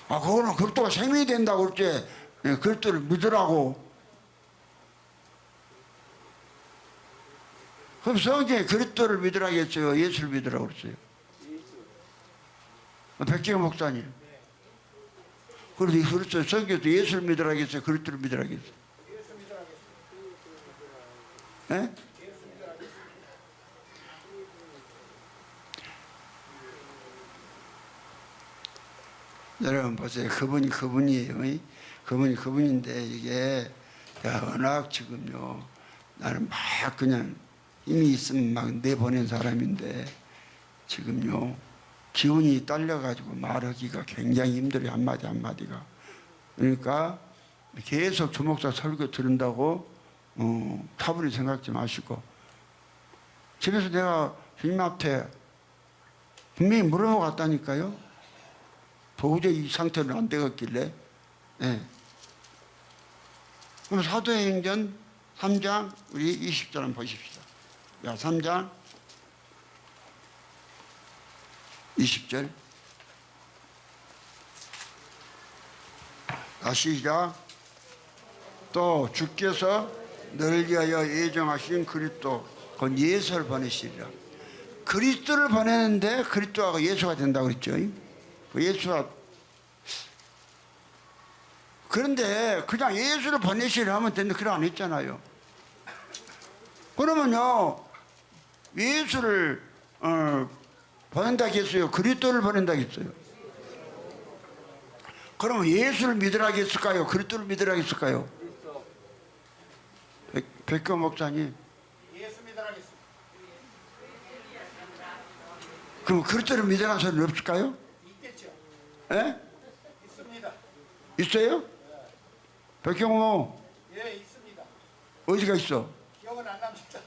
그거는 그리스도가 생명이 된다고 그랬지? 예, 그리스도를 믿으라고. 그럼 성경에 그리스도를 믿으라고 했어요? 예수를 믿으라고 그랬어요? 백지영 목사님. 그래서 그리스도 성경에서 예수를 믿으라고 했어요? 그리스도를 믿으라고 했어요? 예? 여러분 보세요. 그분이 그분이에요. 그분이 그분인데 이게 워낙 지금요 나는 막 그냥 힘이 있으면 막 내보낸 사람인데 지금요 기운이 딸려가지고 말하기가 굉장히 힘들어요. 한마디 한마디가. 그러니까 계속 주목사 설교 들은다고 차분히 생각지 마시고 집에서 내가 주님 앞에 분명히 물어봤다니까요. 도저히 이 상태는 안 되겠길래. 예. 그럼 사도행전 3장 우리 20절 한번 보십시다. 3장 20절. 시작. 또 주께서 너를 위하여 예정하신 그리스도 곧 예수를 보내시리라. 그리스도를 보내는데 그리스도가 예수가 된다고 그랬죠. 그 예수가 그런데 그냥 예수를 보내시려 하면 되는데 그래 안 했잖아요. 그러면요 예수를 보낸다고 했어요? 그리스도를 보낸다고 했어요? 그러면 예수를 믿으라고 했을까요? 그리스도를 믿으라고 했을까요? 백교 목사님. 예수 믿으라고 했습니다. 그럼 그리스도를 믿으라는 소리는 없을까요? 있겠죠. 예? 있습니다. 있어요? 백경호 예, 있습니다. 어디가 있어? 기억은 안 납니다.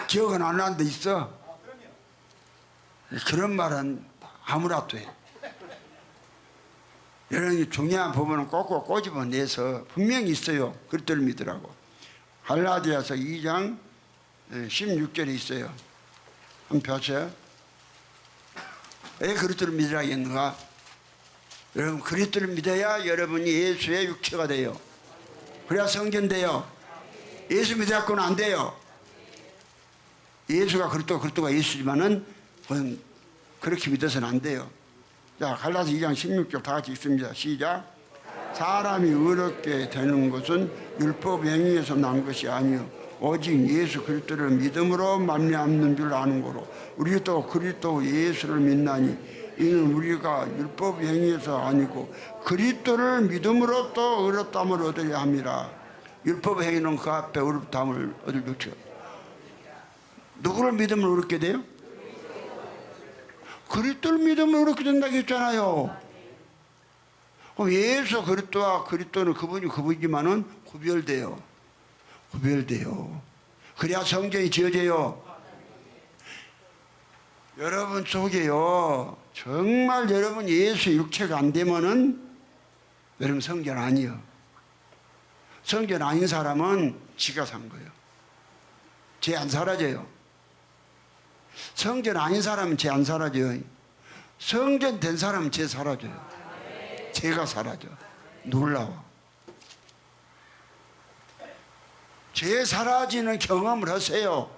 기억은 안 나는데 있어? 그럼요. 그런 말은 아무나 돼. 여러분이 중요한 부분은 꼭꼭 꼬집어내서 분명히 있어요. 그리스도를 믿으라고. 갈라디아서 2장 16절에 있어요. 한번 펴세요. 왜 그리스도를 믿으라고 했는가? 여러분 그리스도를 믿어야 여러분이 예수의 육체가 돼요. 그래야 성전돼요. 예수 믿어갖고는 안 돼요. 예수가 그리스도가 예수지만은 그건 그렇게 믿어서는 안 돼요. 자, 갈라서 2장 16절 다 같이 읽습니다. 시작. 사람이 의롭게 되는 것은 율법 행위에서 난 것이 아니요 오직 예수 그리스도를 믿음으로 말미암는 줄 아는 거로 우리도 그리스도 예수를 믿나니 이는 우리가 율법 행위에서 아니고 그리스도를 믿음으로 또 의롭다함을 얻으려 함이라. 율법 행위는 그 앞에 의롭다함을 얻을 것이요. 누구를 믿으면 의롭게 돼요? 그리스도를 믿으면 의롭게 된다고 했잖아요. 그럼 예수 그리스도와 그리스도는 그분이 그분이지만은 구별돼요. 구별돼요. 그래야 성전이 지어져요. 여러분 속에요. 정말 여러분 예수 육체가 안 되면은 여러분 성전 아니요. 성전 아닌 사람은 지가 산 거예요. 쟤 안 사라져요. 성전 아닌 사람은 쟤 안 사라져요. 성전 된 사람은 죄 사라져요. 죄가 사라져. 놀라워. 죄 사라지는 경험을 하세요.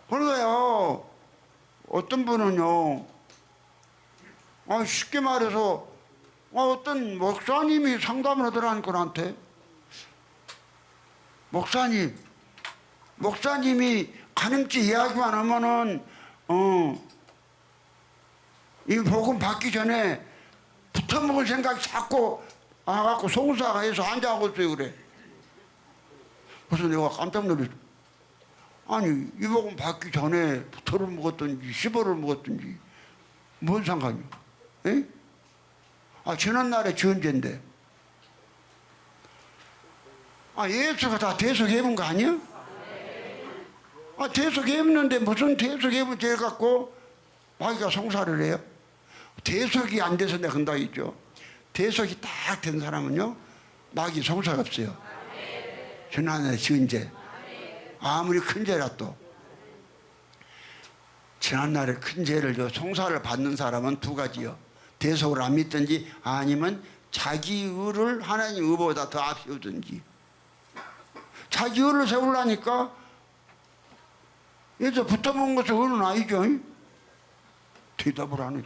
그러고요, 어떤 분은요, 쉽게 말해서 어떤 목사님이 상담을 하더라니까 나한테. 목사님이 가늠죄 이야기만 하면은 이 복음 받기 전에 붙어먹을 생각이 자꾸 와갖고 송사해서 앉아하고 있어요. 그래. 그래서 내가 깜짝 놀랐어. 아니 이 복음 받기 전에 부터를 먹었든지 시보를 먹었든지 뭔 상관이야? 에? 지난날에 전제인데. 예수가 다 대속해본 거 아니야? 대속해봤는데 무슨 대속해본 죄 갖고 마귀가 송사를 해요? 대속이 안 돼서 내가 한다 했죠. 대속이 딱 된 사람은요, 마귀 송사가 없어요. 지난날에 지은 죄. 아무리 큰 죄라 또. 지난날에 큰 죄를 송사를 받는 사람은 두 가지요. 대속을 안 믿든지 아니면 자기 의를 하나님 의보다 더 앞세우든지. 자기 의를 세우려니까 여기서 붙어본 것은 의는 아니죠. 대답을 안 해요.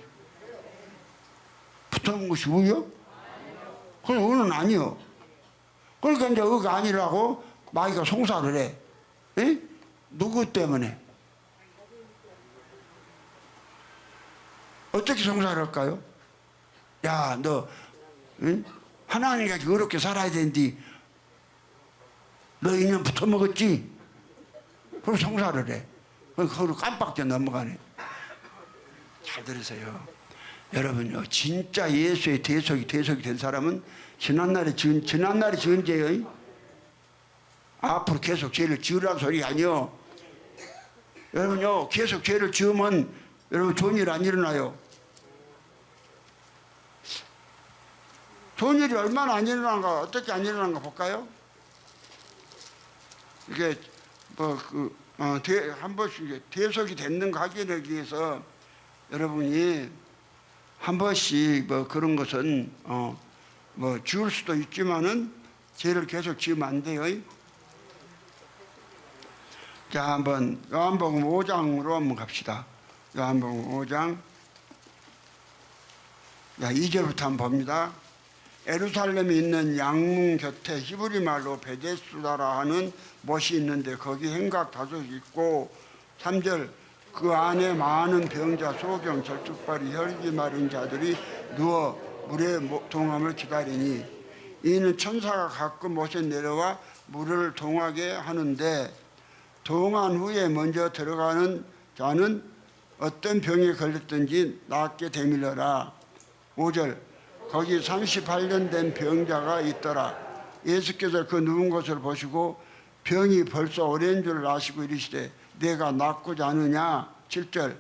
붙어본 것이 의요? 그건 의는 아니요. 그러니까 이제 의가 아니라고 마귀가 송사를 해. 에? 누구 때문에? 어떻게 송사를 할까요? 야, 너 하나님과 의롭게 살아야 되는데 너 인연 붙어먹었지? 그럼 송사를 해. 그걸 깜빡져 넘어가네. 잘 들으세요. 여러분요, 진짜 예수의 대속이 된 사람은 지난날에 지은 죄요. 앞으로 계속 죄를 지으라는 소리 아니요. 여러분요, 계속 죄를 지으면 여러분 좋은 일 안 일어나요. 좋은 일이 얼마나 안 일어나는가, 어떻게 안 일어나는가 볼까요? 이게 한 번씩 대속이 됐는 가 확인하기 위해서 여러분이 한 번씩 그런 것은 지울 수도 있지만은 죄를 계속 지으면 안 돼요. 자, 한번 요한복음 5장으로 한번 갑시다. 요한복음 5장. 자, 2절부터 한번 봅니다. 예루살렘에 있는 양문 곁에 히브리 말로 베데스다라 하는 못이 있는데 거기 행각 다섯 있고 3절 그 안에 많은 병자, 소경, 절뚝발이, 혈기 마른 자들이 누워 물의 동함을 기다리니 이는 천사가 가끔 못에 내려와 물을 동하게 하는데 동한 후에 먼저 들어가는 자는 어떤 병에 걸렸든지 낫게 되밀려라. 5절 거기 38년 된 병자가 있더라. 예수께서 그 누운 것을 보시고 병이 벌써 오랜 줄 아시고 이르시되 내가 낫고자 하느냐. 7절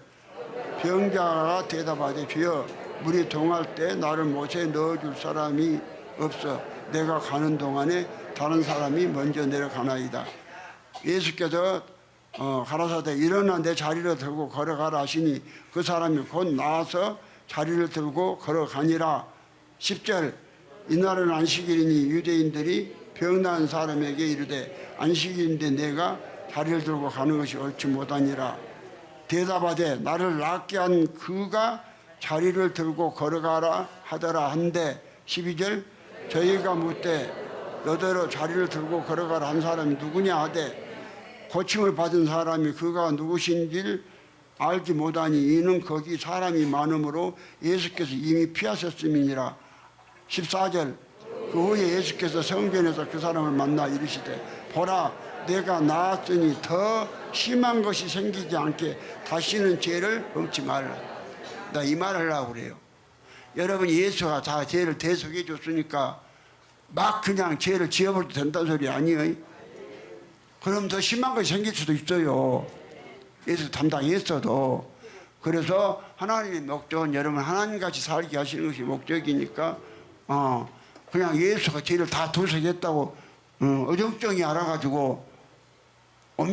병자가 대답하되 주여 물이 동할 때 나를 못에 넣어줄 사람이 없어 내가 가는 동안에 다른 사람이 먼저 내려가나이다. 예수께서 가라사대 일어나 내 자리를 들고 걸어가라 하시니 그 사람이 곧 나와서 자리를 들고 걸어가니라. 10절 이날은 안식일이니 유대인들이 병난 사람에게 이르되 안식일인데 내가 자리를 들고 가는 것이 옳지 못하니라. 대답하되 나를 낫게 한 그가 자리를 들고 걸어가라 하더라 한데 12절 저희가 묻되 너더러 자리를 들고 걸어가라 한 사람이 누구냐 하되 고침을 받은 사람이 그가 누구신지를 알지 못하니 이는 거기 사람이 많으므로 예수께서 이미 피하셨음이니라. 14절 그 후에 예수께서 성전에서 그 사람을 만나 이르시되 보라 내가 나았으니 더 심한 것이 생기지 않게 다시는 죄를 범치 말라. 나 이 말 하려고 그래요. 여러분 예수가 다 죄를 대속해 줬으니까 막 그냥 죄를 지어버려도 된다는 소리 아니에요. 그럼 더 심한 것이 생길 수도 있어요. 예수 담당했어도. 그래서 하나님의 목적은 여러분 하나님같이 살게 하시는 것이 목적이니까 그냥 예수가 죄를 다 도색했다고 어정쩡히 알아가지고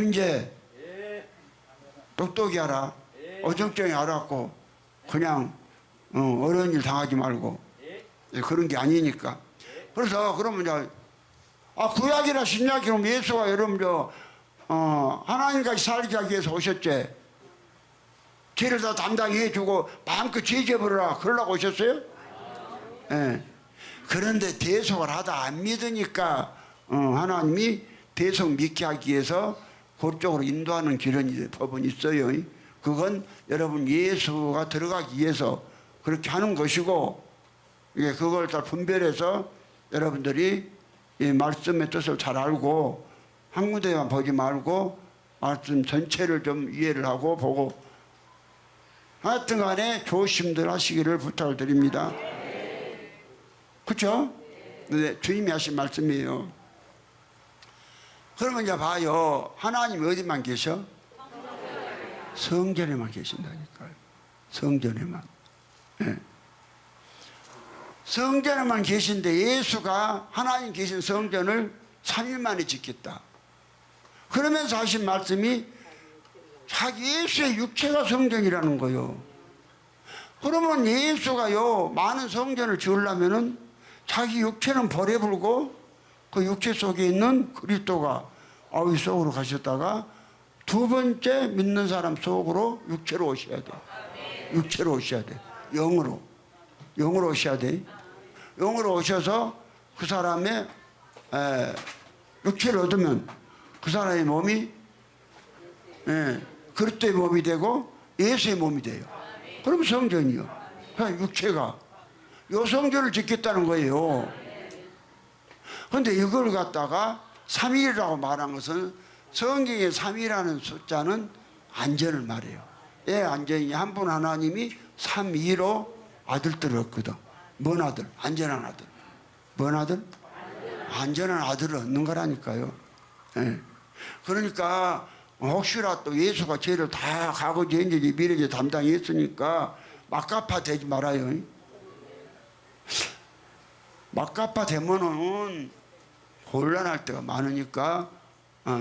이제 똑똑히 하라. 어정쩡히 알았고 그냥 어려운 일 당하지 말고 그런 게 아니니까. 그래서 그러면 이제 구약이나 신약이면 예수가 여러분 하나님같이 살게 하기 위해서 오셨지. 죄를 다 담당해 주고 마음껏 죄 져버려라 그러려고 오셨어요? 예. 그런데 대속을 하다 안 믿으니까 하나님이 대속 믿게 하기 위해서 그쪽으로 인도하는 길은 법은 있어요. 그건 여러분 예수가 들어가기 위해서 그렇게 하는 것이고, 그걸 다 분별해서 여러분들이 이 말씀의 뜻을 잘 알고 한 군데만 보지 말고 말씀 전체를 좀 이해를 하고 보고 하여튼 간에 조심들 하시기를 부탁을 드립니다. 그렇죠? 네, 주님이 하신 말씀이에요. 그러면 이제 봐요. 하나님이 어디만 계셔? 성전에만 계신다니까요. 성전에만. 네. 성전에만 계신데 예수가 하나님 계신 성전을 3일 만에 짓겠다. 그러면서 하신 말씀이 자기 예수의 육체가 성전이라는 거요. 그러면 예수가요 많은 성전을 지으려면은 자기 육체는 버려불고 그 육체 속에 있는 그리스도가 아위 속으로 가셨다가 두 번째 믿는 사람 속으로 육체로 오셔야 돼. 육체로 오셔야 돼. 영으로 오셔야 돼. 영으로 오셔서 그 사람의 육체를 얻으면 그 사람의 몸이 그리스도의 몸이 되고 예수의 몸이 돼요. 그럼 성전이요. 그냥 육체가 요 성전을 짓겠다는 거예요. 그런데 이걸 갖다가 3일이라고 말한 것은 성경의 3이라는 숫자는 안전을 말해요. 예, 안전이냐? 한 분 하나님이 3위로 아들들을 얻거든. 뭔 아들? 안전한 아들. 뭔 아들? 안전한 아들을 얻는 거라니까요. 예. 그러니까 혹시라도 예수가 죄를 다 과거제, 현재, 미래제 담당했으니까 막가파 되지 말아요. 막가파 되면은 곤란할 때가 많으니까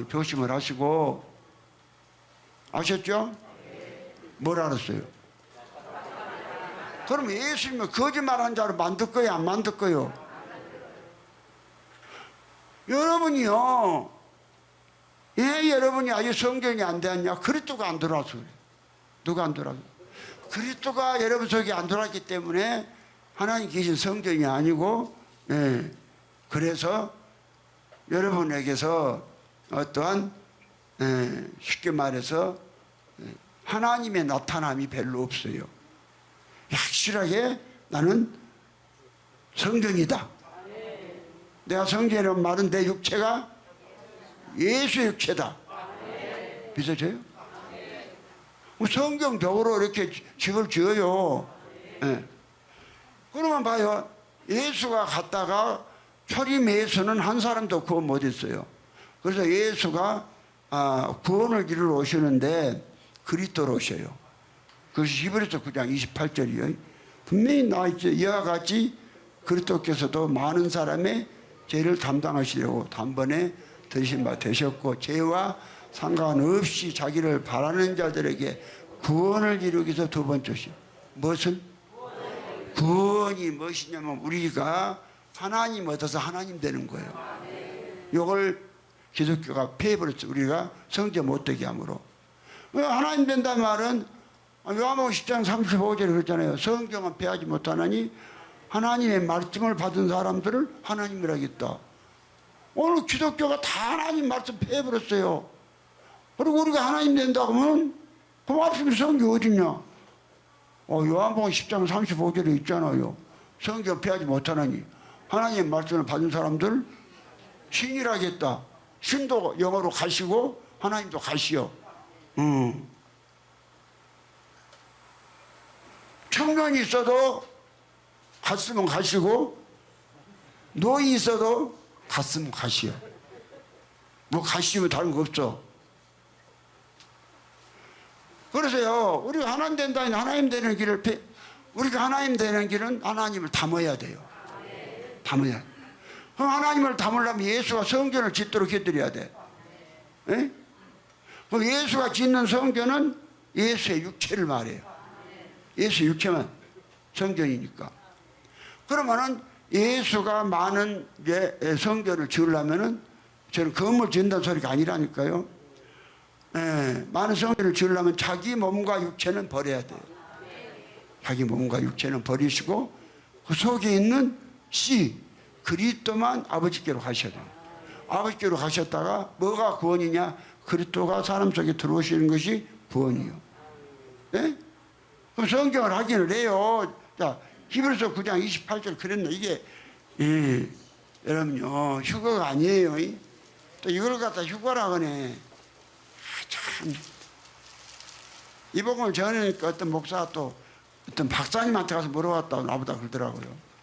조심을 하시고. 아셨죠? 뭘 알았어요? 그럼 예수님은 거짓말한 자로 만들 거예요? 안 만들 거예요? 여러분이요, 예, 여러분이 아직 성경이 안 되었냐? 그리스도가 안 들어와서 그래. 누가 안 들어와서? 그리스도가 여러분 속에 안 들어왔기 때문에 하나님 계신 성전이 아니고, 예, 그래서 여러분에게서 어떠한 쉽게 말해서 하나님의 나타남이 별로 없어요. 확실하게 나는 성전이다. 내가 성전이라는 말은 내 육체가 예수의 육체다. 믿어져요? 성경적으로 이렇게 집을 지어요. 네. 그러면 봐요. 예수가 갔다가 초림 예수는 한 사람도 구원 못했어요. 그래서 예수가 구원을 이루러 오시는데 그리스도로 오셔요. 그것이 히브리서 9장 28절이에요. 분명히 나와있죠. 이와 같이 그리스도께서도 많은 사람의 죄를 담당하시려고 단번에 드신 바 되셨고 죄와 상관없이 자기를 바라는 자들에게 구원을 이루기 위해서 두 번째시요. 무엇을? 구원이 무엇이냐면 우리가 하나님 얻어서 하나님 되는 거예요. 이걸 기독교가 폐해버렸죠. 우리가 성전 못되게 함으로. 하나님 된다는 말은 요한복음 10장 35절에 그랬잖아요. 성경은 폐하지 못하나니 하나님의 말씀을 받은 사람들을 하나님이라 하겠다. 오늘 기독교가 다 하나님 말씀 폐해버렸어요. 그리고 우리가 하나님 된다고 하면 그 말씀이 성경 어딨냐? 요한복음 10장 35절에 있잖아요. 성경 폐하지 못하나니 하나님의 말씀을 받은 사람들 신이라 하겠다. 신도 영어로 가시고 하나님도 가시오. 청년이 있어도 갔으면 가시고 노인이 있어도 갔으면 가시오. 뭐 가시면 다른 거 없어. 그래서요, 우리가 하나님 된다니 하나님 되는 길을 우리가 하나님 되는 길은 하나님을 담아야 돼요. 담아야 돼. 그럼 하나님을 담으려면 예수가 성전을 짓도록 해드려야 돼. 에? 그럼 예수가 짓는 성전은 예수의 육체를 말해요. 예수의 육체만 성전이니까. 그러면은 예수가 많은 성전을 지으려면은 저는 건물 지은다는 소리가 아니라니까요. 많은 성전을 지으려면 자기 몸과 육체는 버려야 돼요. 자기 몸과 육체는 버리시고 그 속에 있는 씨 그리스도만 아버지께로 가셔야 돼요. 아버지께로 가셨다가 뭐가 구원이냐? 그리스도가 사람 속에 들어오시는 것이 구원이요. 네? 그럼 성경을 확인을 해요. 자, 히브리서 9장 28절 그랬나? 이게 여러분요 휴거가 아니에요. 또 이걸 갖다 휴거라고 하네. 참. 이 복음을 전하니까 어떤 목사가 또 어떤 박사님한테 가서 물어봤다고 나보다 그러더라고요.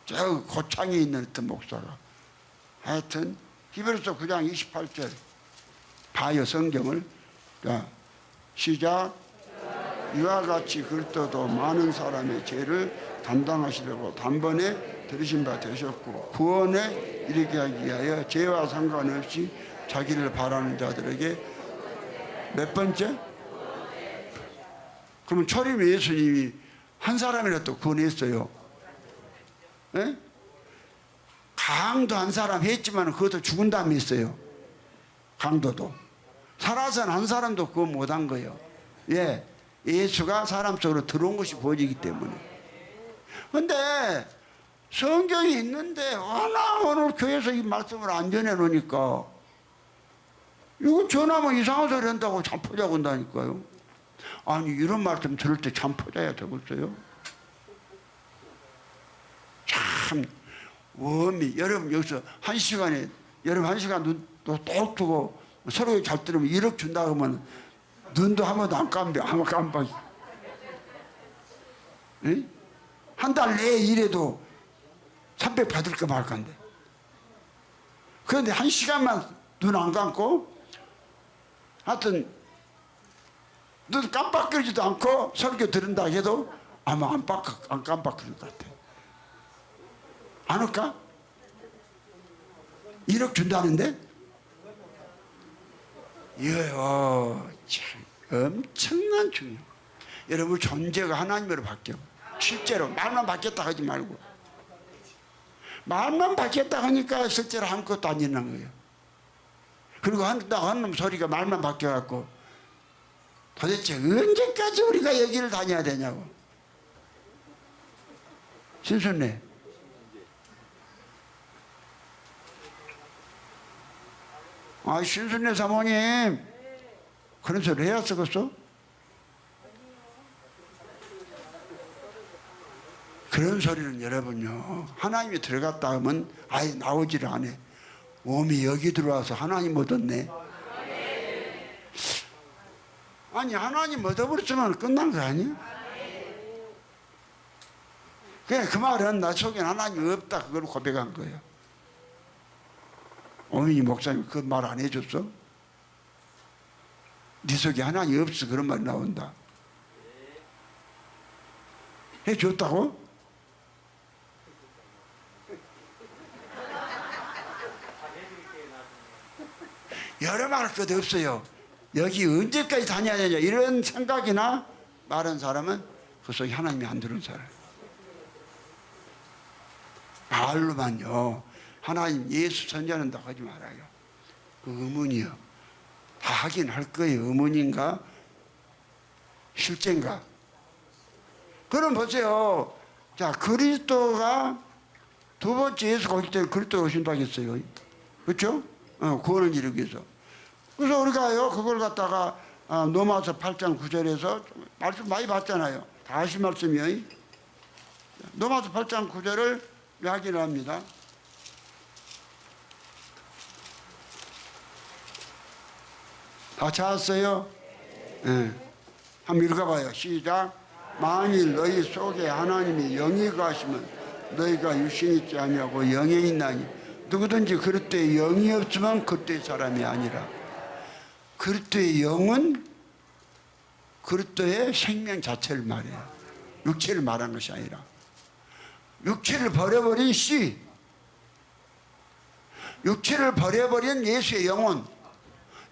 저 고창에 있는 어떤 목사가. 하여튼 히브리서 9장 28절 봐요 성경을. 자, 시작. 이와 같이 그리스도도 많은 사람의 죄를 담당하시려고 단번에 들으신 바 되셨고 구원에 이르게 하기 위하여 죄와 상관없이 자기를 바라는 자들에게 몇 번째? 그러면 초림 예수님이 한 사람이라도 구원했어요. 네? 강도 한 사람 했지만 그것도 죽은 다음에 있어요. 강도도. 살아서는 한 사람도 그거 못한 거예요. 예. 예수가 사람 속으로 들어온 것이 보여지기 때문에. 근데 성경이 있는데 하나 오늘 교회에서 이 말씀을 안 전해놓으니까 이거 전하면 이상한 소리 한다고 잠포자고 한다니까요. 아니 이런 말씀 들을 때 잠포자야 되겠어요? 참 웜이 여러분 여기서 한 시간에 여러분 한 시간 눈도 똑 뜨고 서로 잘 들으면 1억 준다 그러면 눈도 한 번도 안 깜빡. 한 달 내에 일해도 300 받을까 말까인데. 그런데 한 시간만 눈 안 감고 하여튼 눈 깜빡거리지도 않고 설교 들은다 해도 아마 안 깜빡거릴 것 같아. 안 올까? 1억 준다는데? 이거요 참 엄청난 중요. 여러분 존재가 하나님으로 바뀌어. 실제로 말만 바뀌었다 하지 말고 말만 바뀌었다 하니까 실제로 아무것도 안 일어난 거예요. 그리고 하는 소리가 말만 바뀌어갖고 도대체 언제까지 우리가 여기를 다녀야 되냐고. 신순네 신순네 사모님 그런 소리 해야 쓰겠어? 그런 소리는 여러분요 하나님이 들어갔다 하면 아예 나오지를 않아. 몸이 여기 들어와서 하나님 얻었네. 아니 하나님 얻어버렸으면 끝난 거 아니야? 그래 그 말은 나 속에는 하나님이 없다 그걸 고백한 거예요. 오민희 목사님 그 말 안 해줬어? 네 속에 하나님이 없어 그런 말이 나온다. 해줬다고? 여러 말 할 것도 없어요. 여기 언제까지 다녀야 되냐 이런 생각이나 말한 사람은 그 속에 하나님이 안 들은 사람. 말로만요 하나님 예수 선전한다고 하지 말아요. 그 의문이요. 다 하긴 할 거예요. 의문인가 실제인가. 그럼 보세요. 자 그리스도가 두 번째 예수가 오실 때 그리스도가 오신다고 했어요. 그렇죠? 구원을 이루기 위해서. 그래서 우리가요 그걸 갖다가 로마서 8장 9절에서 말씀 많이 봤잖아요. 다 하신 말씀이에요. 로마서 8장 9절을 확인을 합니다. 다 찾았어요? 네. 한번 읽어봐요. 시작. 만일 너희 속에 하나님이 영이 거하시면 너희가 육신이 있지 아니하고 영에 있나니 누구든지 그리스도의 영이 없으면 그리스도의 사람이 아니라. 그리스도의 영은 그리스도의 생명 자체를 말해요. 육체를 말하는 것이 아니라. 육체를 버려버린 씨, 육체를 버려버린 예수의 영혼,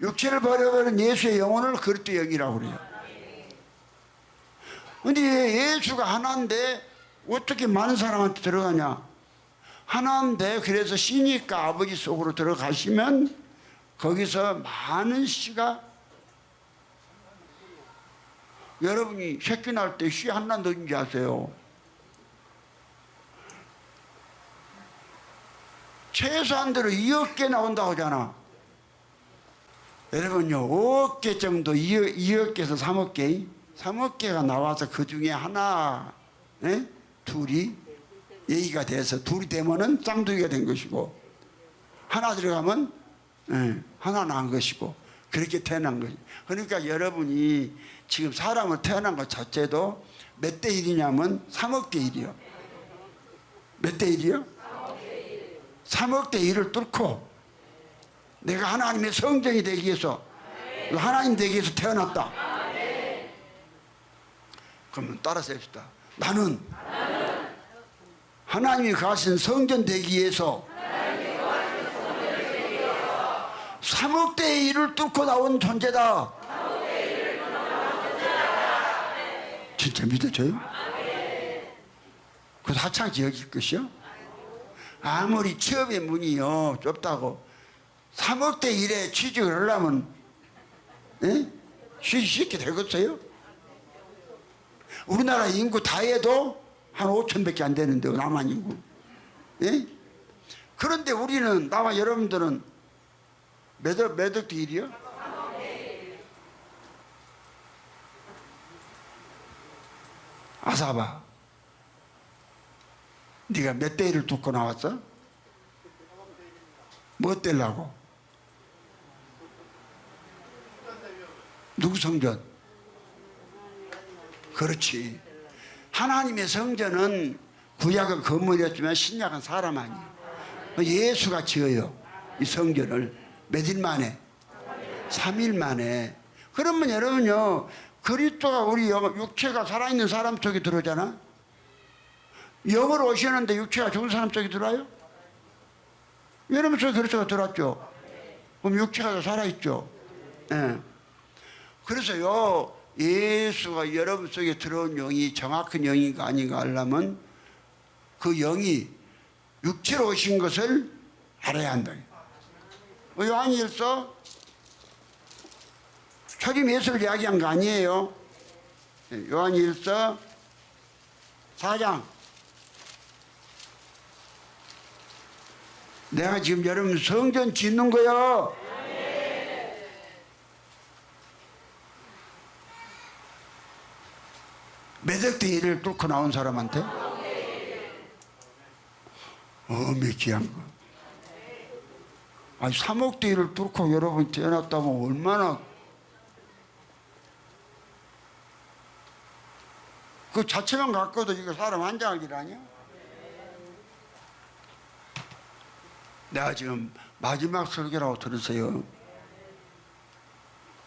육체를 버려버린 예수의 영혼을 그리스도의 영이라고 그래요. 근데 예수가 하나인데 어떻게 많은 사람한테 들어가냐? 하나인데 그래서 씨니까 아버지 속으로 들어가시면 거기서 많은 씨가, 여러분이 새끼 낳을 때 씨 하나 넣은지 아세요? 최소한대로 2억 개 나온다고 하잖아. 여러분요, 5억 개 정도, 2억 개에서 3억 개, 3억 개가 나와서 그 중에 하나, 예? 둘이 얘기가 돼서 둘이 되면은 쌍둥이가 된 것이고, 하나 들어가면 하나 낳은 것이고, 그렇게 태어난 거지. 그러니까 여러분이 지금 사람을 태어난 것 자체도 몇 대 1이냐면 3억 대 1이요. 몇 대 1이요? 3억 대 1을 뚫고 내가 하나님의 성전이 되기 위해서, 하나님 되기 위해서 태어났다. 그러면 따라서 합시다. 나는 하나님이 가신 성전 되기 위해서 3억 대 1을 뚫고 나온 존재다. 진짜 믿어져요? 그래서 하찮게 여길 것이요? 아무리 취업의 문이요 좁다고 3억 대 1에 취직을 하려면 쉽게 되겠어요? 우리나라 인구 다 해도 한 5천밖에 안 되는데, 남한 인구. 예? 그런데 우리는, 나와 여러분들은 몇 억 대 1이요? 아사바, 네가 몇 대 1을 뚫고 나왔어? 뭐 떼려고? 누구 성전? 그렇지. 하나님의 성전은 구약은 건물이었지만 신약은 사람 아니에요. 예수가 지어요, 이 성전을. 몇 일 만에? 3일 만에. 그러면 여러분요, 그리스도가 우리 육체가 살아있는 사람 속에 들어오잖아. 영으로 오시는데 육체가 죽은 사람 속에 들어와요? 여러분 속에 그리스도가 들어왔죠. 그럼 육체가 살아있죠. 예. 그래서요, 예수가 여러분 속에 들어온 영이 정확한 영인가 아닌가 하려면 그 영이 육체로 오신 것을 알아야 한다. 요한일서 초림 예수를 이야기한 거 아니에요. 요한일서 4장. 내가 지금 여러분 성전 짓는 거요. 몇 억 대 1을 뚫고 나온 사람한테 어메 귀한 거. 아니 3억 대 1을 뚫고 여러분 태어났다면 얼마나, 그 자체만 갖고도 이거 사람 환장할 일 아니야? 내가 지금 마지막 설교라고 들으세요.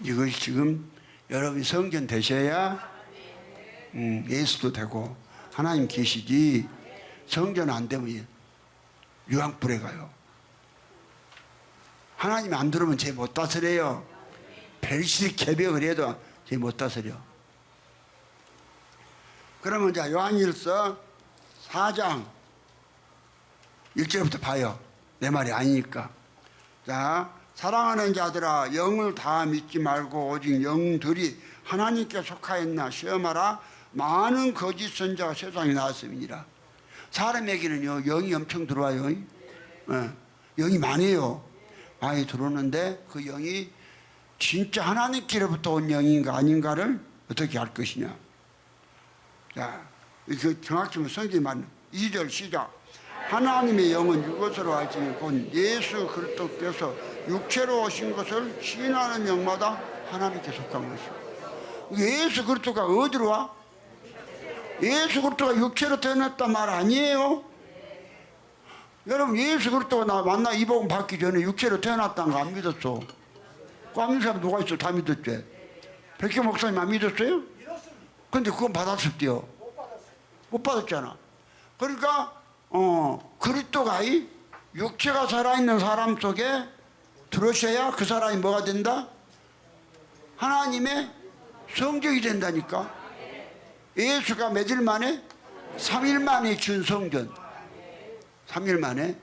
이것이 지금 여러분이 성전 되셔야 예수도 되고 하나님 계시지, 성전 안 되면 유황불에 가요. 하나님이 안 들으면 쟤 못 다스려요. 별시리 개벽을 해도 쟤 못 다스려. 그러면 자, 요한일서 4장 1절부터 봐요. 내 말이 아니니까. 자, 사랑하는 자들아, 영을 다 믿지 말고 오직 영들이 하나님께 속하였나 시험하라. 많은 거짓 선자가 세상에 나왔음이니라. 사람에게는요, 영이 엄청 들어와요. 영이 많아요. 많이 들어오는데 그 영이 진짜 하나님께로부터 온 영인가 아닌가를 어떻게 알 것이냐. 자, 그 정확히 성경이 맞는 2절 시작. 하나님의 영은 이것으로 알지 곧 예수 그리스도께서 육체로 오신 것을 시인하는 영마다 하나님께 속한 것이고. 예수 그리스도가 어디로 와? 예수 그리스도가 육체로 태어났단 말 아니에요? 여러분, 예수 그리스도가 나 만나 이 복음 받기 전에 육체로 태어났다는 거 안 믿었어. 그 안 믿는 사람 누가 있어? 다 믿었지. 백희 목사님 안 믿었어요? 근데 그건 받았었대요. 못 받았잖아. 그러니까 그리스도가 이 육체가 살아있는 사람 속에 들어오셔야 그 사람이 뭐가 된다? 하나님의 성적이 된다니까. 예수가 며칠 만에? 3일 만에 준 성전. 3일 만에.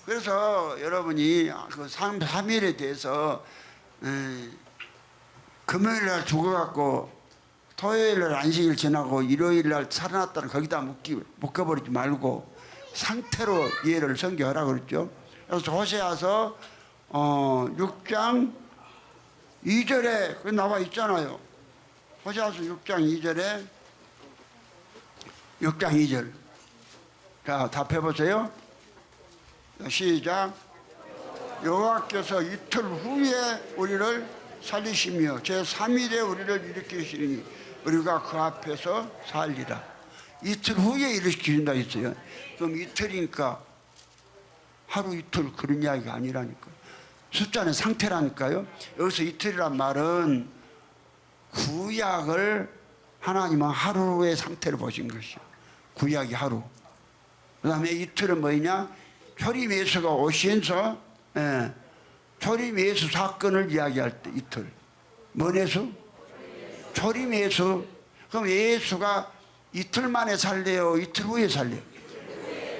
그래서 여러분이 그 3일에 대해서 금요일 날 죽어갖고 토요일 날 안식일 지나고 일요일 날 살아났다는 거기다 묶어버리지 말고 상태로 이해를 성경하라고 그랬죠. 그래서 호세아서 6장 2절에 그 나와 있잖아요. 호세아서 6장 2절에 6장 2절. 자, 답해보세요. 시작. 여호와께서 이틀 후에 우리를 살리시며 제3일에 우리를 일으키시니 우리가 그 앞에서 살리라. 이틀 후에 일으키신다 했어요. 그럼 이틀이니까 하루 이틀 그런 이야기가 아니라니까요. 숫자는 상태라니까요. 여기서 이틀이란 말은 구약을 하나님은 하루의 상태를 보신 것이요. 구약이 하루. 그 다음에 이틀은 뭐냐? 초림 예수가 오시면서 초림 예수 사건을 이야기할 때 이틀. 뭔 예수? 초림 예수. 그럼 예수가 이틀 만에 살래요? 이틀 후에 살래요?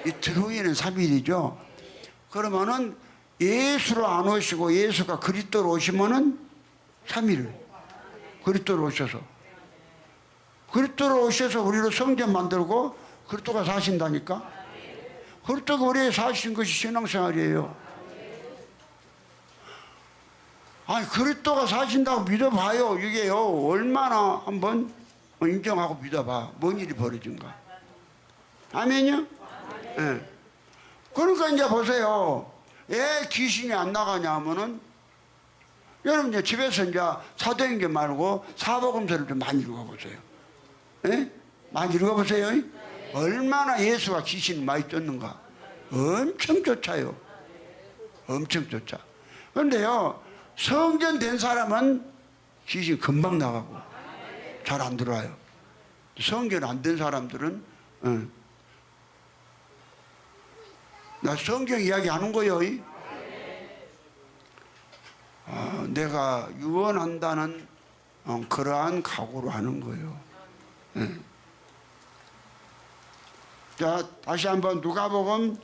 이틀 후에는 3일이죠. 그러면은 예수로 안 오시고 예수가 그리스도로 오시면은 3일. 그리스도로 오셔서. 그리스도로 오셔서 우리로 성전 만들고 그리스도가 사신다니까? 그리스도가 우리에 사신 것이 신앙생활이에요. 아니, 그리스도가 사신다고 믿어봐요. 이게요, 얼마나 한번 인정하고 믿어봐. 뭔 일이 벌어진가. 아멘요? 예. 그러니까 이제 보세요. 왜 귀신이 안 나가냐 하면은, 여러분 이제 집에서 이제 사도행전 말고 사복음서를 좀 많이 읽어보세요. 예? 많이 읽어보세요. 얼마나 예수가 귀신을 많이 쫓는가. 엄청 쫓아요. 엄청 쫓아. 그런데요, 성전된 사람은 귀신 금방 나가고 잘 안 들어와요. 성전 안 된 사람들은 나 성경 이야기 하는 거요. 내가 유언한다는 그러한 각오로 하는 거예요. 자, 다시 한번 누가복음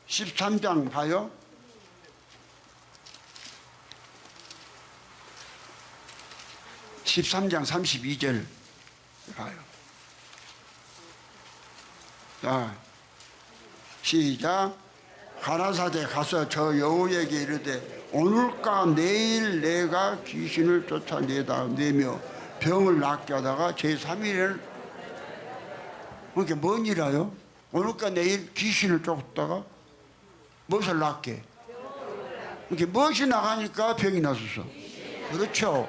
13장 봐요. 13장 32절 봐요. 자, 시작. 가라사대 가서 저 여우에게 이르되 오늘과 내일 내가 귀신을 쫓아내다 내며 병을 낫게 하다가 제3일에는 그게 뭔 일이에요? 오늘과 내일 귀신을 쫓다가 무엇을 낫게? 이렇게 무엇이 나가니까 병이 났었어. 그렇죠.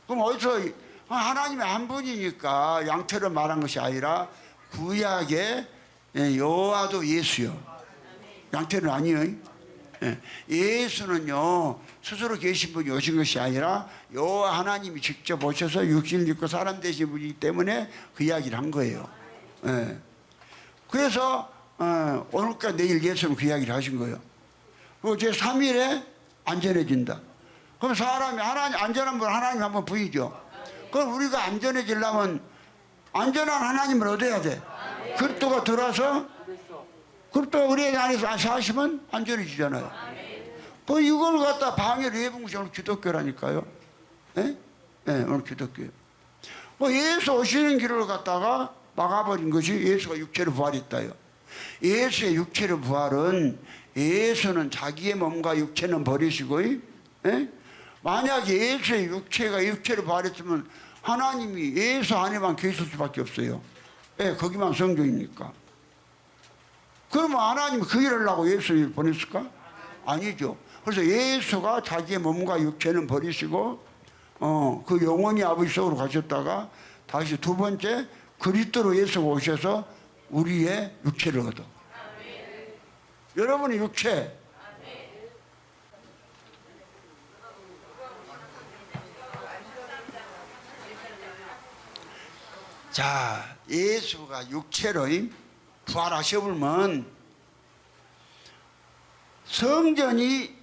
그럼 어디서 하나님의 한 분이니까 양태로 말한 것이 아니라 구약의 여호와도 예수요. 양태는 아니에요. 예수는요 스스로 계신 분이 오신 것이 아니라 여호와 하나님이 직접 오셔서 육신을 입고 사람 되신 분이기 때문에 그 이야기를 한 거예요. 그래서 오늘과 내일 예수는 그 이야기를 하신 거예요. 그리고 제3일에 안전해진다. 그럼 사람이 하나님 안전한 분 하나님 한번 보이죠. 그럼 우리가 안전해지려면 안전한 하나님을 얻어야 돼. 그리스도가 들어와서 그리스도가 우리 안에서 사시면 안전해지잖아요. 그 이걸 갖다 방해를 해본 것이 오늘 기독교라니까요. 예? 예, 오늘 기독교예요. 예수 오시는 길을 갖다가 막아버린 것이 예수가 육체로 부활했다요. 예수의 육체로 부활은 예수는 자기의 몸과 육체는 버리시고, 예? 만약에 예수의 육체로 부활했으면 하나님이 예수 안에만 계실 수밖에 없어요. 예, 거기만 성경이니까. 그러면 하나님이 그 일을 하려고 예수를 보냈을까? 아니죠. 그래서 예수가 자기의 몸과 육체는 버리시고 그 영혼이 아버지 속으로 가셨다가 다시 두 번째 그리스도로 예수가 오셔서 우리의 육체를 얻어. 여러분의 육체. 자, 예수가 육체로 부활하셔보면 성전이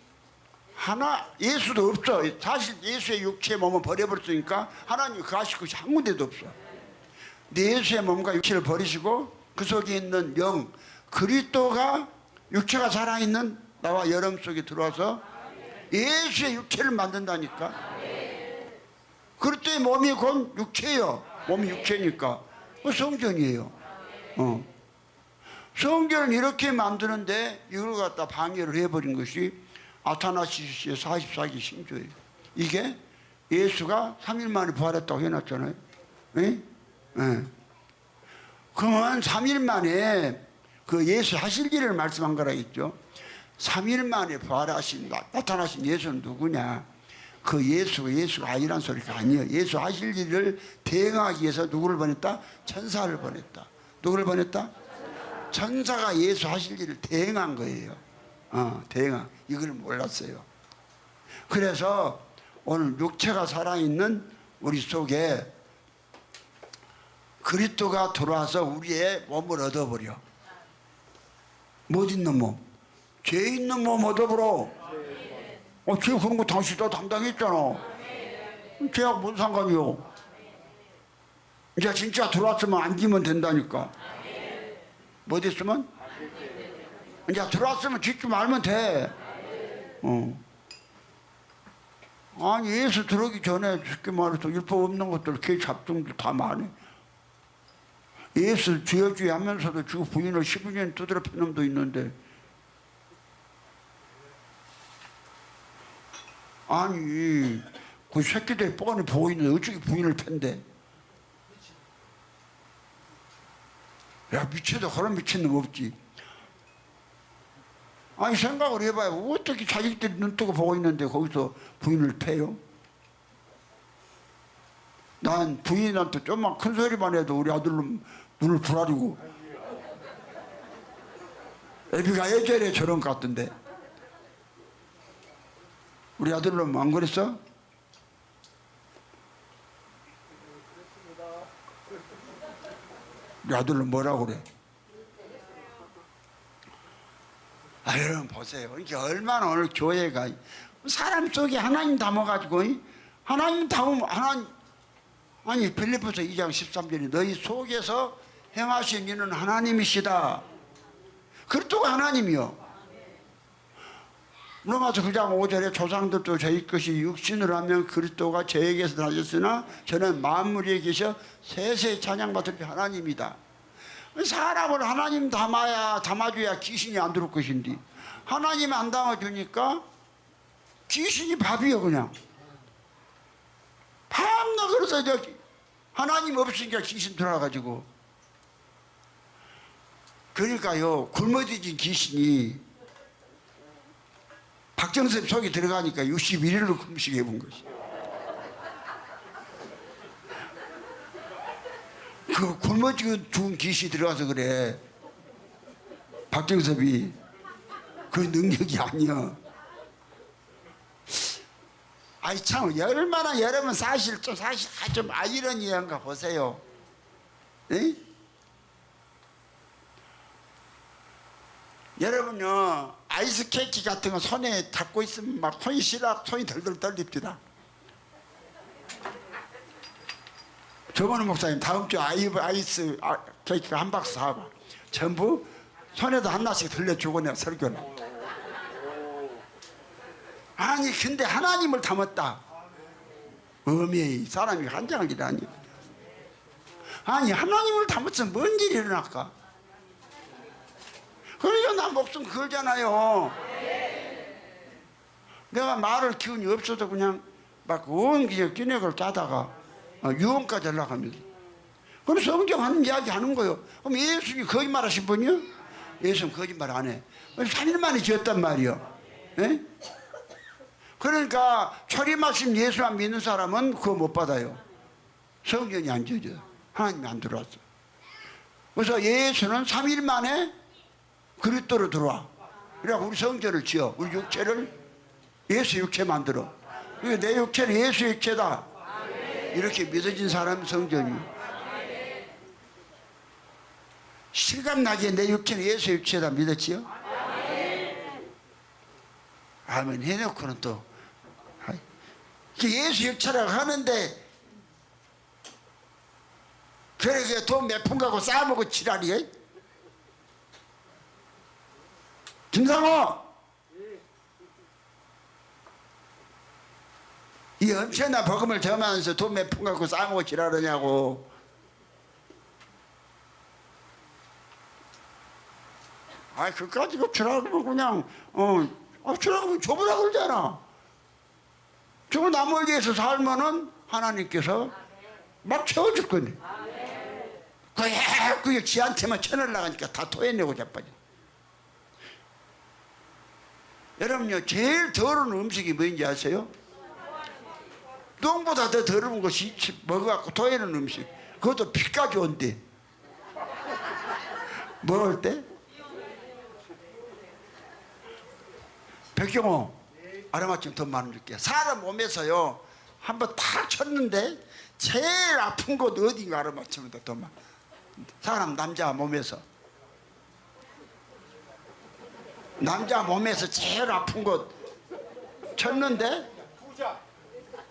하나, 예수도 없어. 사실 예수의 육체의 몸을 버려버렸으니까 하나님이 그 하실 것이 한 군데도 없어. 예수의 몸과 육체를 버리시고 그 속에 있는 영 그리스도가 육체가 살아있는 나와 여러분 속에 들어와서 예수의 육체를 만든다니까. 그리스도의 몸이 곧 육체예요. 몸이 육체니까 성전이에요. 성전을 이렇게 만드는데 이걸 갖다 방해를 해버린 것이 아타나시스의 44기 신조예요. 이게 예수가 3일 만에 부활했다고 해놨잖아요. 예? 예. 그러면 3일 만에 그 예수 하실 일을 말씀한 거라 했죠. 3일 만에 부활하신 나타나신 예수는 누구냐? 그 예수가 아니란 소리가 아니에요. 예수 하실 일을 대행하기 위해서 누구를 보냈다? 천사를 보냈다. 누구를 보냈다? 천사가 예수 하실 일을 대행한 거예요. 대행한. 이걸 몰랐어요. 그래서 오늘 육체가 살아있는 우리 속에 그리스도가 들어와서 우리의 몸을 얻어버려. 못 있는 몸? 죄 있는 몸 얻어버려. 죄 그런 거 당신 다 담당했잖아. 죄하고 뭔 상관이요? 이제 진짜 들어왔으면 안기면 된다니까. 뭐 됐으면? 이제 들어왔으면 짓지 말면 돼. 아니 예수 들어오기 전에 쉽게 말해서 율법 없는 것들 개 잡종들 다 많이. 예수 주여 하면서도 주 부인을 12년 두드려 팬 놈도 있는데, 아니 그 새끼들 뻔히 보고 있는데 어떻게 부인을 팬대? 야 미쳐도 그런 미친 놈 없지. 아니 생각을 해봐요. 어떻게 자식들이 눈 뜨고 보고 있는데 거기서 부인을 패요? 난 부인한테 좀만 큰 소리만 해도 우리 아들은 눈을 부라리고. 애비가 예전에 저런 것 같던데. 우리 아들은 안 그랬어? 우리 아들은 뭐라고 그래? 여러분 보세요. 이게 얼마나 오늘 교회가 사람 속에 하나님 담아가지고 하나님 담으면 하나님. 아니 빌립보서 2장 13절에 너희 속에서 행하신 이는 하나님이시다. 그리스도가 하나님이요. 로마서 9장 5절에 조상들도 저희 것이 육신으로 하면 그리스도가 저에게서 나셨으나 저는 만물에 계셔 세세 찬양받을 하나님이다. 사람을 하나님 담아줘야 귀신이 안 들어올 것인데 하나님 안 담아주니까 귀신이 밥이요. 그냥 밤낮 그래서 이제 하나님 없으니까 귀신 들어와가지고. 그러니까요 굶어지진 귀신이 박정섭 속에 들어가니까 61일로 금식해 본 것이. 그 굶어지고 죽은 귀신이 들어가서 그래. 박정섭이 그 능력이 아니야. 아이 참 얼마나 여러분 사실 좀 아이러니한가 보세요. 에? 여러분요 아이스케이크 같은 거 손에 잡고 있으면 막 손이 덜덜 떨립니다. 정원우 목사님 다음 주 아이스 케이크 한 박스 사봐. 전부 손에도 하나씩 들려주고 내가 설교를. 아니 근데 하나님을 담았다. 어메이 사람이 한장을 기다니. 아니 하나님을 담았으면 뭔 일이 일어날까? 그러니까 나 목숨 걸잖아요. 내가 말을 기운이 없어도 그냥 막 온 기력을 짜다가 유언까지 연락하면서. 그럼 성경 하는 이야기 하는 거예요. 그럼 예수님이 거짓말 하신 분이요? 예수는 거짓말 안 해. 3일 만에 지었단 말이요. 예? 그러니까 초림하신 예수만 믿는 사람은 그거 못 받아요. 성경이 안 지어져. 하나님이 안 들어왔어. 그래서 예수는 3일 만에 그리스도로 들어와. 그래 우리 성전을 지어. 우리 육체를 예수 육체 만들어. 그러니까 내 육체는 예수 육체다. 이렇게 믿어진 사람이 성전이에요. 실감나게 내 육체는 예수 육체다 믿었지요? 아멘 해놓고는 또 예수 육체라고 하는데 그래 돈 몇 푼 갖고 싸먹고 지랄이야. 김상호, 이 엄청난 버금을 점하면서 돈 몇 푼 갖고 싸먹고 지랄하냐고. 아이 그까지 주라고 그냥 주라고 줘보라 그러잖아. 저거 남을 위해서 살면은 하나님께서 막 채워줄 거네. 그게 지한테만 쳐내려가니까 다 토해내고 자빠져. 여러분요, 제일 더러운 음식이 뭔지 아세요? 똥보다 더 더러운 것이 먹어갖고 토해내는 음식. 그것도 피까지 온대. 먹을 때? 백경호, 알아맞히면 돈 많이 줄게. 사람 몸에서요, 한번 탁 쳤는데 제일 아픈 곳 어딘가 알아맞히면 돈 많아. 사람 남자 몸에서 제일 아픈 곳 쳤는데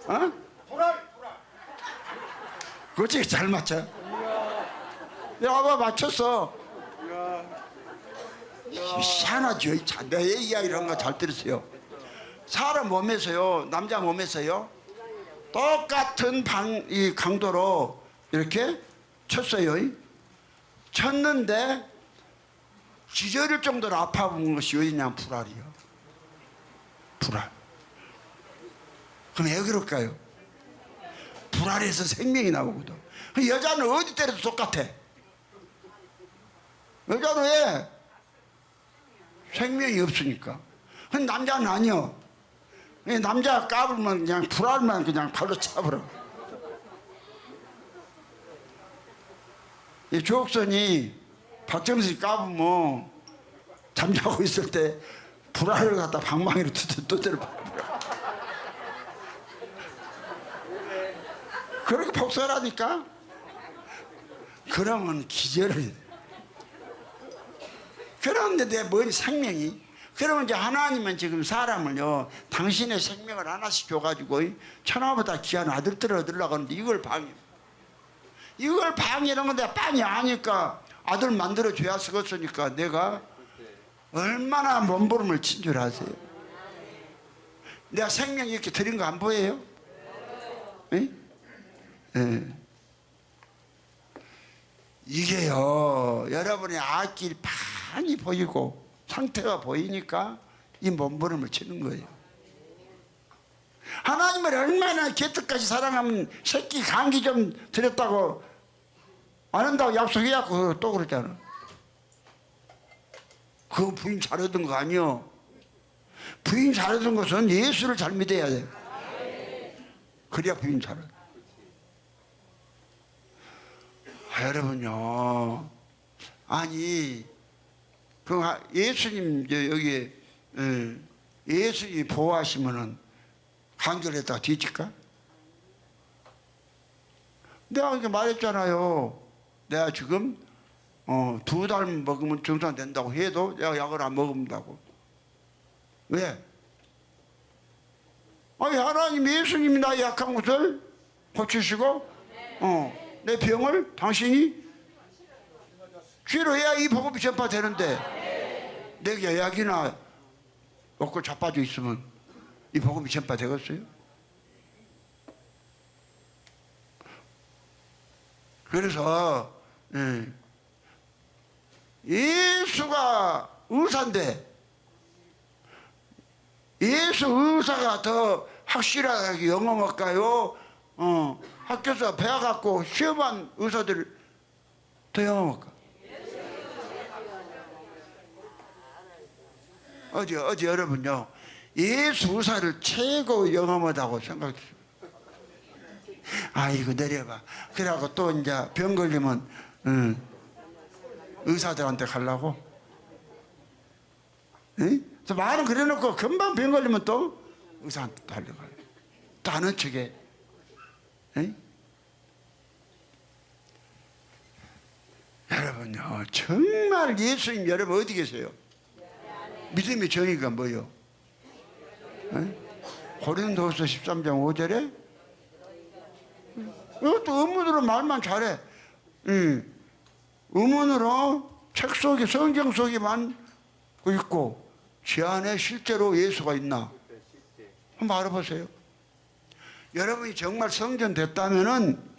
어? 그렇지, 잘 맞춰. 야, 맞췄어. 희한하죠. 내 이야기 이런 거 잘 들으세요. 사람 몸에서요, 남자 몸에서요, 똑같은 이 강도로 이렇게 쳤어요. 쳤는데 기절일 정도로 아파 본 것이 어디냐? 불알이요. 불알. 그럼 왜 그럴까요? 불알에서 생명이 나오거든. 여자는 어디 때려도 똑같아. 여자는 왜? 생명이 없으니까. 근데 남자는 아니요. 남자가 까불면 그냥 불알만 그냥 발로 차버려. 이 조옥선이 박정선이 까불면 잠자고 있을 때 불알을 갖다 방망이로 두드려. 그렇게 복수하라니까. 그러면 기절을. 그런데 내 뭔 생명이. 그러면 이제 하나님은 지금 사람을요, 당신의 생명을 하나씩 줘가지고 천하보다 귀한 아들들을 얻으려고 하는데 이걸 방해하는 건데 빵이 아니까 아들 만들어줘야 쓰겠으니까 내가 얼마나 몸부림을 친 줄 아세요? 내가 생명 이렇게 드린 거 안 보여요? 예? 예. 이게요, 여러분의 앞길 많이 보이고 상태가 보이니까 이 몸부림을 치는 거예요. 하나님을 얼마나 개떡같이 사랑하면 새끼 감기 좀 드렸다고 안 한다고 약속해갖고 또 그러잖아. 그거 부인 잘하던 거 아니요. 부인 잘하던 것은 예수를 잘 믿어야 돼. 그래야 부인 잘해. 여러분요, 아니 그 예수님 여기 예수님 보호하시면은 간결에다가 뒤질까? 내가 이렇게 말했잖아요. 내가 지금 2달 먹으면 정상된다고 해도 내가 약을 안 먹는다고. 왜? 아니 하나님 예수님이 나 약한 것을 고치시고 내 병을 당신이 치료해야 이 복음이 전파되는데 내가 약이나 먹고 자빠져 있으면 이 복음이 전파되겠어요? 그래서 예수가 의사인데 예수 의사가 더 확실하게 영험할까요? 학교에서 배워갖고 시험한 의사들 더 영험할까? 어제 여러분요, 예수 의사를 최고 영험하다고 생각했어요. 이거 내려봐. 그래갖고 또 이제 병 걸리면 의사들한테 가려고. 그래서 말은 그래놓고 금방 병 걸리면 또 의사한테 달려가요. 또 아는 척에. 여러분요, 정말 예수님 여러분 어디 계세요? 믿음의 정의가 뭐요? 고린도후서 13장 5절에 이것도 어머니들은 말만 잘해. 음원으로 책 속에 성경 속에만 있고 제 안에 실제로 예수가 있나? 한번 알아보세요. 여러분이 정말 성전 됐다면은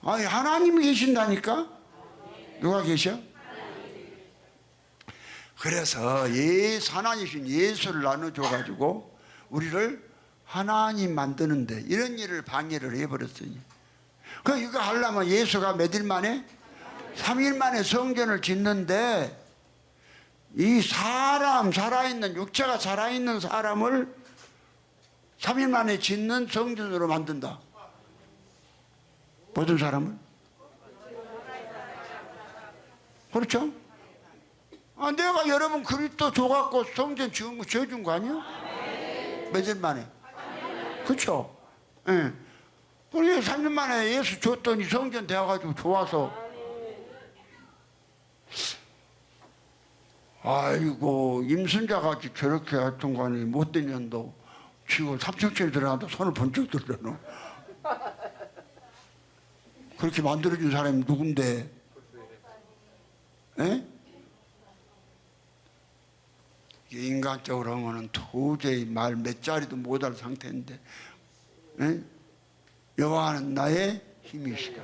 아니 하나님이 계신다니까? 누가 계셔? 그래서 하나님이신 예수를 나눠줘가지고 우리를 하나님 만드는데 이런 일을 방해를 해버렸어요. 그 이거 하려면 예수가 몇 일 만에? 3일 만에 성전을 짓는데 이 사람 살아있는 육체가 살아있는 사람을 3일 만에 짓는 성전으로 만든다. 모든 사람을? 그렇죠? 내가 여러분 그리스도 줘갖고 성전 지은 거 지어준 거 아니야? 며칠 만에? 그렇죠? 예. 그래 3년 만에 예수 줬더니 성전 되어가지고 좋아서 아이고 임순자같이 저렇게 하여튼 간에 못된 년도 지금 삼천천에 들어간다 손을 번쩍 들려놓 그렇게 만들어준 사람이 누군데? 예? 인간적으로 하면은 도저히 말 몇 자리도 못할 상태인데, 예? 여호와는 나의 힘이시다.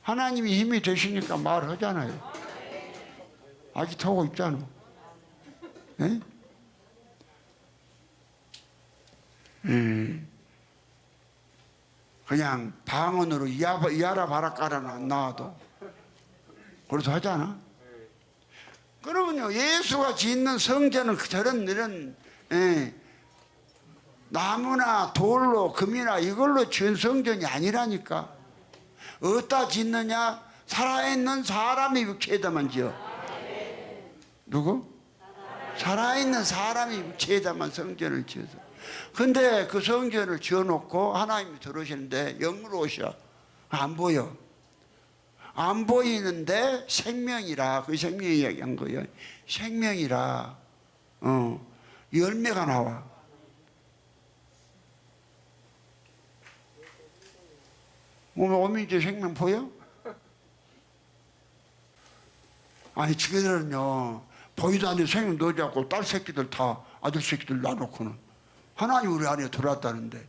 하나님이 힘이 되시니까 말하잖아요. 아기타고 있잖아. 예? 그냥 방언으로 이하라 바라까라는 안 나와도 그래도 하잖아. 그러면요 예수가 짓는 성전은 저런 이런 나무나 돌로 금이나 이걸로 지은 성전이 아니라니까. 어디다 짓느냐? 살아있는 사람이 육체에다만 지어. 누구? 살아있는 사람이 육체에다만 성전을 지어서. 근데 그 성전을 지어놓고 하나님이 들어오시는데 영으로 오셔. 안 보여. 안 보이는데 생명이라. 그 생명이 이야기한 거예요. 생명이라. 열매가 나와. 오늘 오민재 생명 보여? 아니 지금은요 보이도 않는 생명 넣어갖고 딸 새끼들 다 아들 새끼들 놔놓고는 하나님 우리 안에 들어왔다는데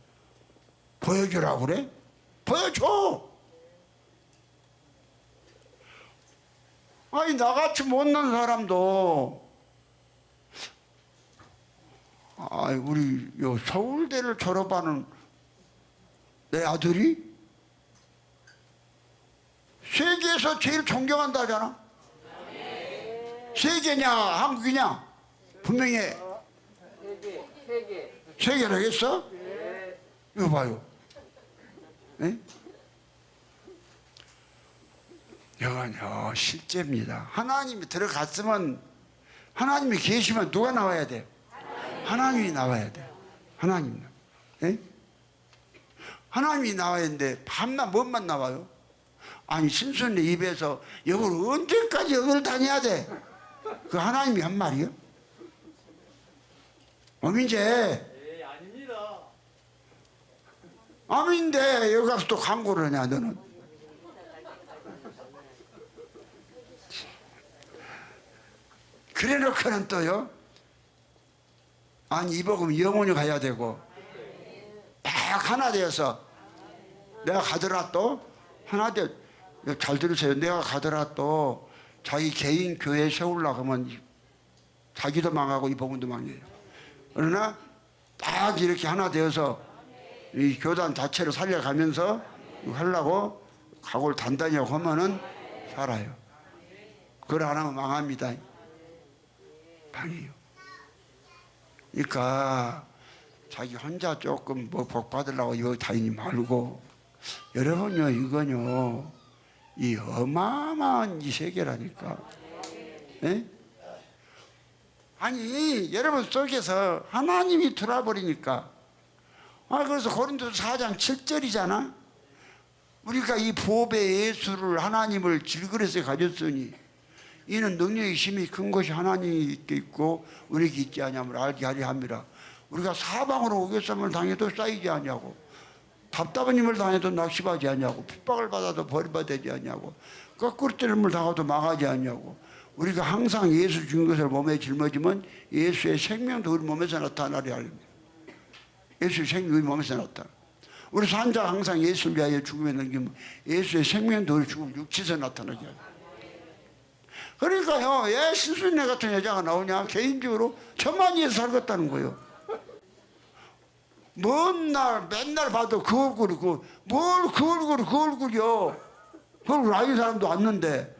보여주라고 그래? 보여줘! 아니 나같이 못난 사람도 우리 요 서울대를 졸업하는 내 아들이 세계에서 제일 존경한다잖아. 세계냐 한국이냐? 분명히 세계라겠어? 이거 봐요. 네? 이건요 실제입니다. 하나님이 들어갔으면 하나님이 계시면 누가 나와야 돼? 하나님이 나와야 돼. 하나님. 네? 하나님이 나와야 되는데 밤낮 뭔만 나와요? 아니 신순의 입에서 이걸 언제까지 여길 다녀야 돼? 그 하나님이 한 말이요? 어민재. 예, 아닙니다. 아민데 여기 가서 또 광고를 하냐 너는? 그래놓고는 또요? 아니 이 복음 영원히 가야 되고 딱 하나 되어서 내가 가더라 또 하나 되 잘 들으세요. 내가 가더라 또 자기 개인 교회 세우려고 하면 자기도 망하고 이 복음도 망해요. 그러나 딱 이렇게 하나 되어서 이 교단 자체를 살려가면서 하려고 각오를 단단히 하고 하면은 살아요. 그걸 안 하면 망합니다. 방해요. 그러니까 자기 혼자 조금 뭐 복 받으려고 이거 다니지 말고 여러분요 이건요 이 어마어마한 이 세계라니까. 네? 아니 여러분 속에서 하나님이 들어와버리니까 그래서 고린도서 4장 7절이잖아. 우리가 이 보배 예수를 하나님을 질그릇에 가졌으니 이는 능력이 힘이 큰 것이 하나님이 있고 우리에게 있지 아니함을 알게 하려 함이라. 우리가 사방으로 오개쌈을 당해도 쌓이지 아니하고 답답한 힘을 당해도 낙심하지 않냐고, 핍박을 받아도 버림받지 않냐고, 거꾸로 때림을 당해도 망하지 않냐고. 우리가 항상 예수 주신 것을 몸에 짊어지면 예수의 생명도 우리 몸에서 나타나려 합니다. 예수의 생명이 우리 몸에서 나타나. 우리 산자가 항상 예수를 위하여 죽음에 넘기면 예수의 생명도 우리 죽음 육체에서 나타나게 합니다. 그러니까요, 왜 신수인네 같은 여자가 나오냐? 개인적으로 천만이에서 살겠다는 거예요. 먼 날 맨날 봐도 그 얼굴이 뭘 그 얼굴이요. 그 얼굴 아는 사람도 왔는데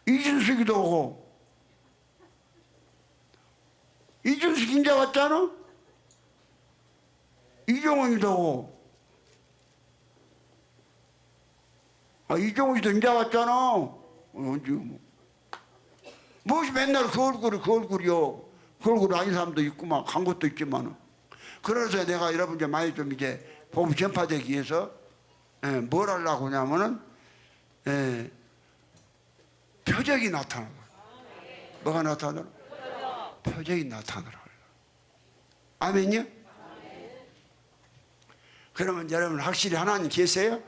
이준석이도 오고 이준석 인자 왔잖아. 이종원이도 오고 이종원이도 인자 왔잖아. 언제 무엇이 맨날 그 얼굴이요. 그 얼굴 아닌 사람도 있구만. 간 것도 있지만. 그래서 내가 여러분 이제 많이 좀 이제 복음 전파되기 위해서 뭘 하려고 하냐면은 표적이 나타나는 거예요. 뭐가 나타나는? 표적이 나타나는 거예요. 아멘요? 그러면 여러분 확실히 하나님 계세요?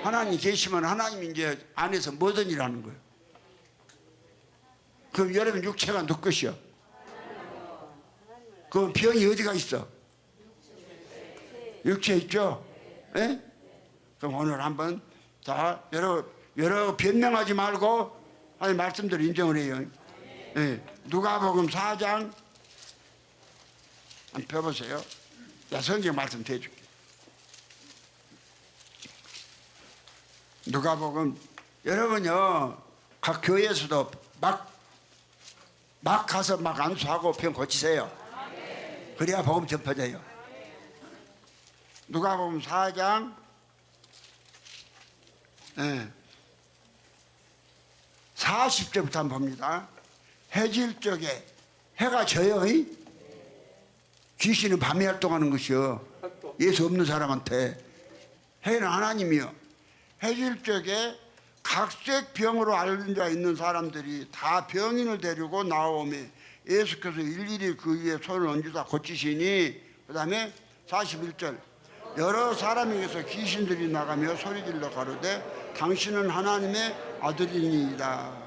하나님 계시면 하나님이 이제 안에서 뭐든 일하는 거예요. 그럼 여러분 육체가 누구 것이요? 그럼 병이 어디가 있어? 육체에 있죠? 예? 그럼 오늘 한번 자 여러 변명하지 말고 아니 말씀대로 인정을 해요. 예. 누가복음 4장 한번 펴보세요. 자, 성경 말씀 대줄게. 누가복음 여러분요 각 교회에서도 막 가서 막 안수하고 병 고치세요. 그래야 복음 전파돼요. 누가복음 4장 40절부터 한번 봅니다. 해질 적에 해가 져요. 귀신은 밤에 활동하는 것이요. 예수 없는 사람한테. 해는 하나님이요. 해질 적에 각색 병으로 앓는 자 있는 사람들이 다 병인을 데리고 나오매 예수께서 일일이 그 위에 손을 얹으사 고치시니, 그 다음에 41절 여러 사람에게서 귀신들이 나가며 소리질러 가로되 당신은 하나님의 아들이니이다.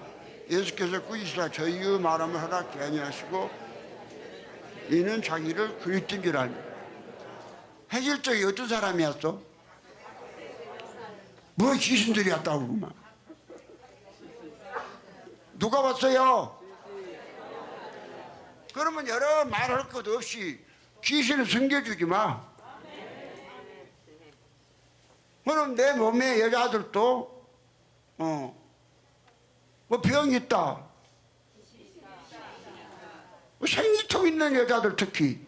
예수께서 꾸짖으사 저희의 말함을 허락케 아니하시고 이는 자기를 그리스도인 줄 알며. 해질 적에 어떤 사람이었어? 뭐 귀신들이 왔다고 그러구만. 누가 왔어요? 그러면 여러 말할 것 없이 귀신을 숨겨주지 마. 그럼 내 몸에 여자들도 뭐 병이 있다. 생리통 있는 여자들 특히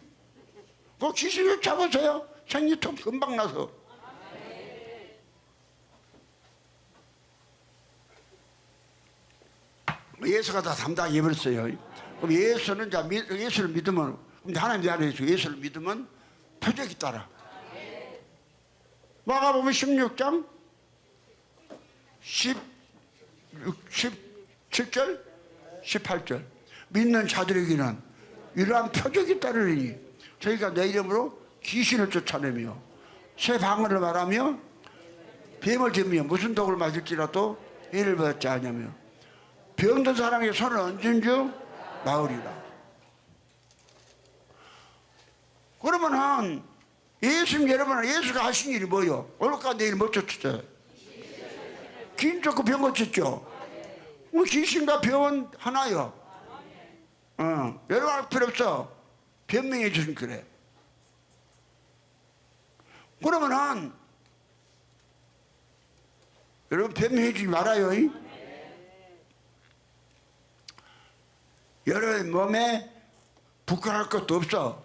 그 귀신을 잡으세요. 생리통 금방 나서. 예수가 다 담당해버렸어요. 그럼 예수는 예수를 믿으면, 근데 하나님 안에서 예수를 믿으면 표적이 따라. 마가복음 16장 17절 18절 믿는 자들에게는 이러한 표적이 따르니 저희가 내 이름으로 귀신을 쫓아내며 새 방언을 말하며 뱀을 잡으며 무슨 독을 맞을지라도 해를 받지 않으며 병든 사람에게 손을 얹은 주 나으리라. 그러면은 여러분 예수가 하신 일이 뭐요? 오늘까 내일 못 쫓았어요. 귀신 쫓고 병 고쳤죠. 귀신과 병은 하나요. 여러분 할 필요 없어. 변명해 주신 그래. 그러면은 여러분 변명해 주지 말아요. 여러분 몸에 부끄러울 것도 없어.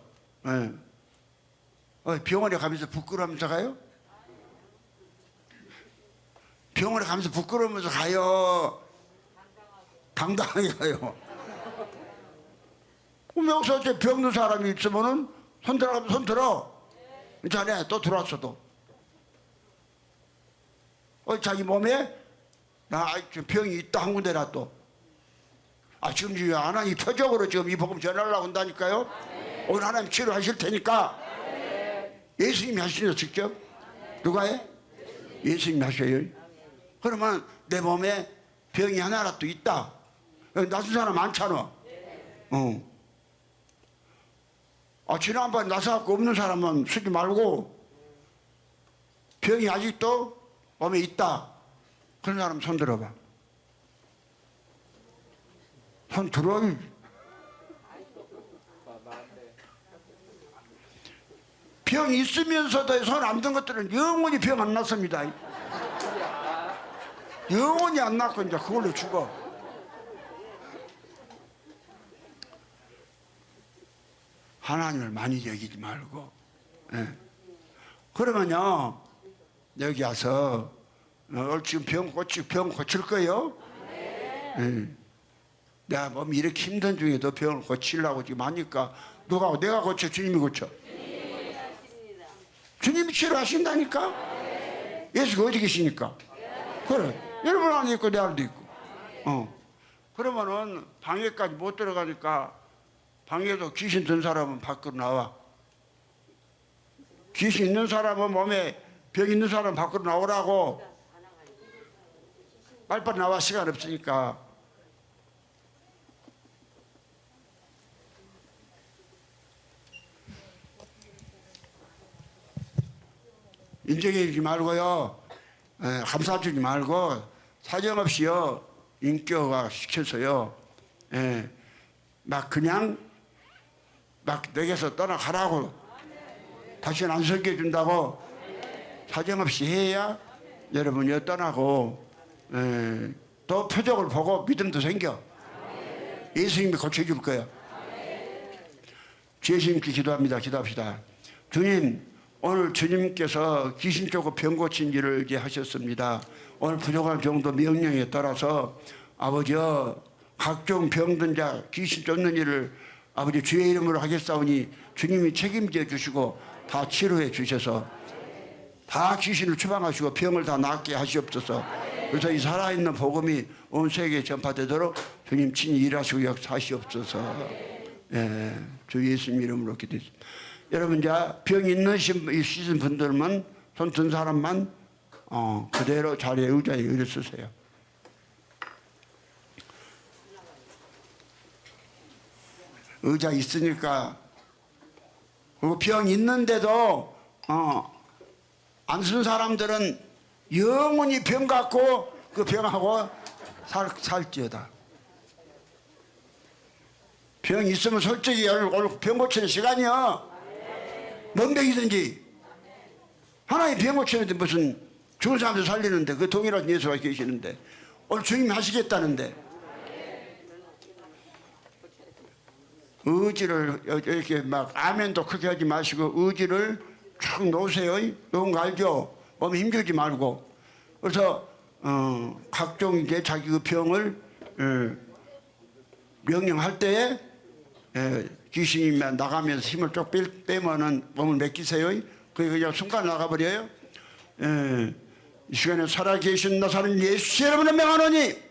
병원에 가면서 부끄러우면서 가요? 병원에 가면서 부끄러우면서 가요? 당당하게 가요? 여기서 병든 사람이 있으면은 손 들어가면 손 들어. 자네 또 들어왔어도. 자기 몸에 나 병이 있다 한 군데라 또. 지금 하나님 표적으로 지금 이 복음 전하려고 한다니까요. 오늘 하나님 치료하실 테니까. 예수님이 하시죠 직접. 누가 해? 예수님이 하셔요. 그러면 내 몸에 병이 하나라도 있다. 낫은 사람 많잖아. 지난번에 나서갖고 없는 사람은 쓰지 말고, 병이 아직도 몸에 있다. 그런 사람 손 들어봐. 손 들어. 병 있으면서도 손 안 든 것들은 영원히 병 안 났습니다. 영원히 안 났고 이제 그걸로 죽어. 하나님을 많이 여기지 말고. 예. 그러면요 여기 와서 지금 병 고칠 거예요? 예. 내가 몸이 이렇게 힘든 중에도 병을 고치려고 지금 하니까 누가 내가 고쳐? 주님이 고쳐? 주님이 치료하신다니까? 예수가 어디 계시니까? 그래. 여러분 안에 있고 내 안에도 있고. 그러면은 방에까지 못 들어가니까 방에도 귀신 든 사람은 밖으로 나와. 귀신 있는 사람은 몸에 병 있는 사람은 밖으로 나오라고. 빨리빨리 나와. 시간 없으니까. 인정해주지 말고요. 감싸주지 말고 사정없이요. 인격화 시켜서요. 막 그냥 막 내게서 떠나가라고 다시는 안 섬겨준다고 사정없이 해야 여러분이 떠나고 또 표적을 보고 믿음도 생겨. 예수님이 고쳐줄 거예요. 주님께 기도합니다. 기도합시다. 주님, 오늘 주님께서 귀신 쫓고 병 고친 일을 이제 하셨습니다. 오늘 부족한 정도 명령에 따라서 아버지여 각종 병든 자 귀신 쫓는 일을 아버지 주의 이름으로 하겠사오니 주님이 책임져 주시고 다 치료해 주셔서 다 귀신을 추방하시고 병을 다 낫게 하시옵소서. 그래서 이 살아있는 복음이 온 세계에 전파되도록 주님 친히 일하시고 역사하시옵소서. 주 예수님 이름으로 기도했습니다. 여러분 이제 병 있으신 분들만 손 든 사람만 그대로 자리에 의자에 의를 쓰세요. 의자 있으니까. 그리고 병 있는데도 안 쓴 사람들은 영원히 병 갖고 그 병하고 살지어다. 병 있으면 솔직히 병 고치는 시간이요. 뭔 병이든지 하나님 병 고치는데 무슨 죽은 사람들 살리는데 그 동일한 예수가 계시는데 오늘 주님이 하시겠다는데 의지를 이렇게 막 아멘도 크게 하지 마시고 의지를 쭉 놓으세요. 놓은 거 알죠? 몸에 힘주지 말고. 그래서 각종 이제 자기 그 병을 명령할 때에 귀신이 나가면서 힘을 쭉 빼면은 몸을 맡기세요. 그냥 순간 나가버려요. 이 시간에 살아계신 나사는 예수 여러분을 명하노니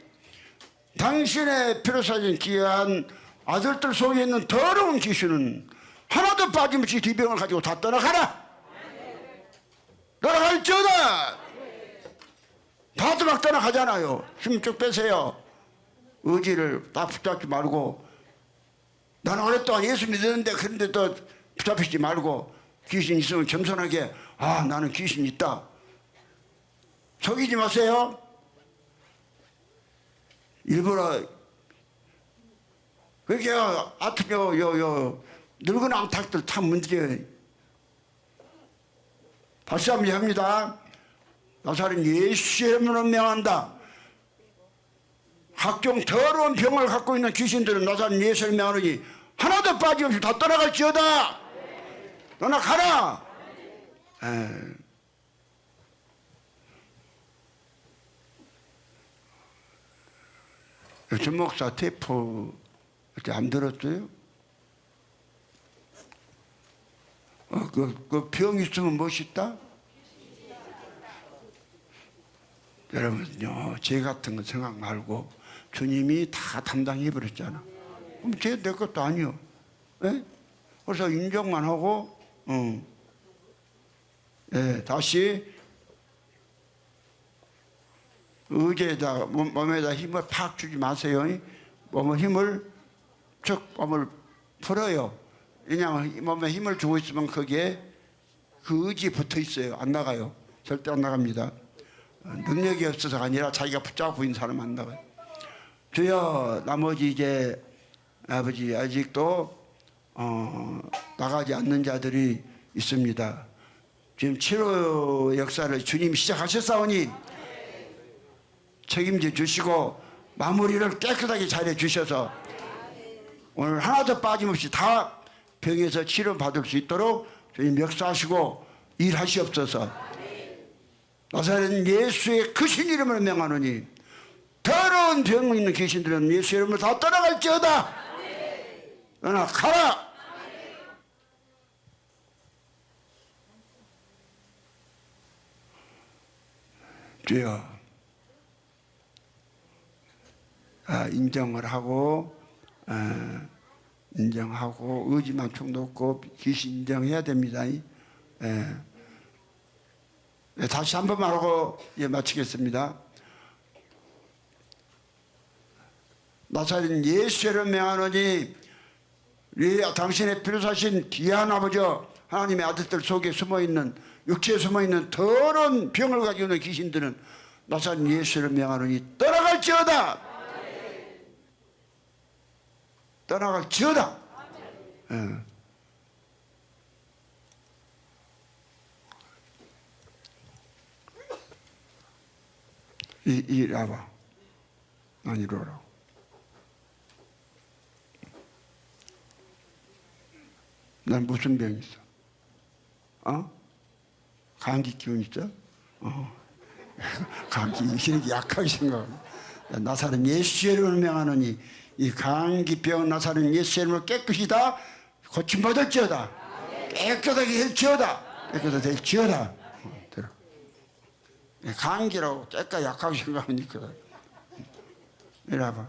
당신의 피로 사진 귀한 아들들 속에 있는 더러운 귀신은 하나도 빠짐없이 뒤병을 가지고 다 떠나가라. 떠나갈지어다. 다들 막 떠나가잖아요. 힘 쭉 빼세요. 의지를 다 붙잡지 말고 나는 오랫동안 예수 믿었는데 그런데 또 붙잡히지 말고 귀신 있으면 겸손하게 나는 귀신 있다. 속이지 마세요. 일부러 그게 늙은 앙탁들 참 문제예요. 다시 한번 합니다. 나사렛 예수의 이름으로 명한다. 각종 더러운 병을 갖고 있는 귀신들은 나사렛 예수를 명하노니 하나도 빠짐없이 다 떠나갈지어다. 떠나가라. 전 목사 테이프 안 들었어요? 그 병 있으면 멋있다? 여러분요, 죄 같은 거 생각 말고 주님이 다 담당해 버렸잖아. 그럼 죄 내 것도 아니요. 예? 그래서 인정만 하고, 다시 의지에다 몸에다 힘을 팍 주지 마세요. 몸에 힘을 쭉 몸을 풀어요. 왜냐하면 몸에 힘을 주고 있으면 거기에 그 의지에 붙어 있어요. 안 나가요. 절대 안 나갑니다. 능력이 없어서가 아니라 자기가 붙잡고 있는 사람 안 나가요. 주여, 나머지 이제 아버지 아직도 나가지 않는 자들이 있습니다. 지금 치료 역사를 주님이 시작하셨사오니 책임져 주시고 마무리를 깨끗하게 잘해 주셔서 오늘 하나도 빠짐없이 다 병에서 치료받을 수 있도록 주님 역사하시고 일하시옵소서. 나사렛 예수의 크신 이름을 명하노니 더러운 병 있는 귀신들은 예수 이름으로 다 떠나갈지어다. 너나 가라. 주여, 인정을 하고 인정하고 의지만 쭉 놓고 귀신 인정해야 됩니다. 다시 한 번 말하고 마치겠습니다. 나사렛 예수를 명하노니 당신의 필요하신 귀한 아버지 하나님의 아들들 속에 숨어있는 육체에 숨어있는 더러운 병을 가지고 있는 귀신들은 나사렛 예수를 명하노니 떠나갈지어다. 떠나갈지어다. 이리 와봐. 난 이리 오라고. 난 무슨 병 있어? 감기 기운 있어? 감기 이렇게 약하게 생각하고. 나사렛 예수 이름을 명하노니 이 감기병 나사렛 예수 이름으로 깨끗이 다 고침받을지어다. 깨끗하게 할지어다. 깨끗하게 될지어다. 들어. 감기라고 깨끗하게 약하게 생각하니까. 이리 와봐.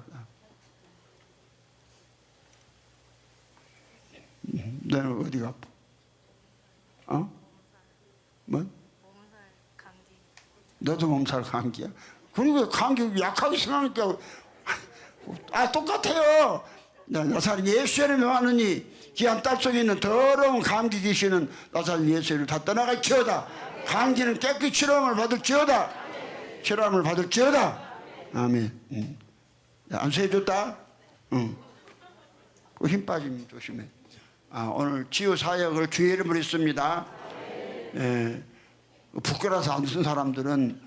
너는 어디가 아파? 뭐? 몸살 감기. 너도 몸살 감기야? 그리고 감기 약하게 생각하니까 똑같아요. 나사렛 예수를 명하느니 귀한 딸 속에 있는 더러운 감기 귀신은 나사렛 예수를 다 떠나갈지어다. 감기는 깨끗이 치료함을 받을지어다. 치료함을 받을지어다. 아멘. 안수해줬다? 응. 그 힘 빠짐 조심해. 오늘 치유 사역을 주의 이름으로 했습니다. 부끄러워서 안 쓴 사람들은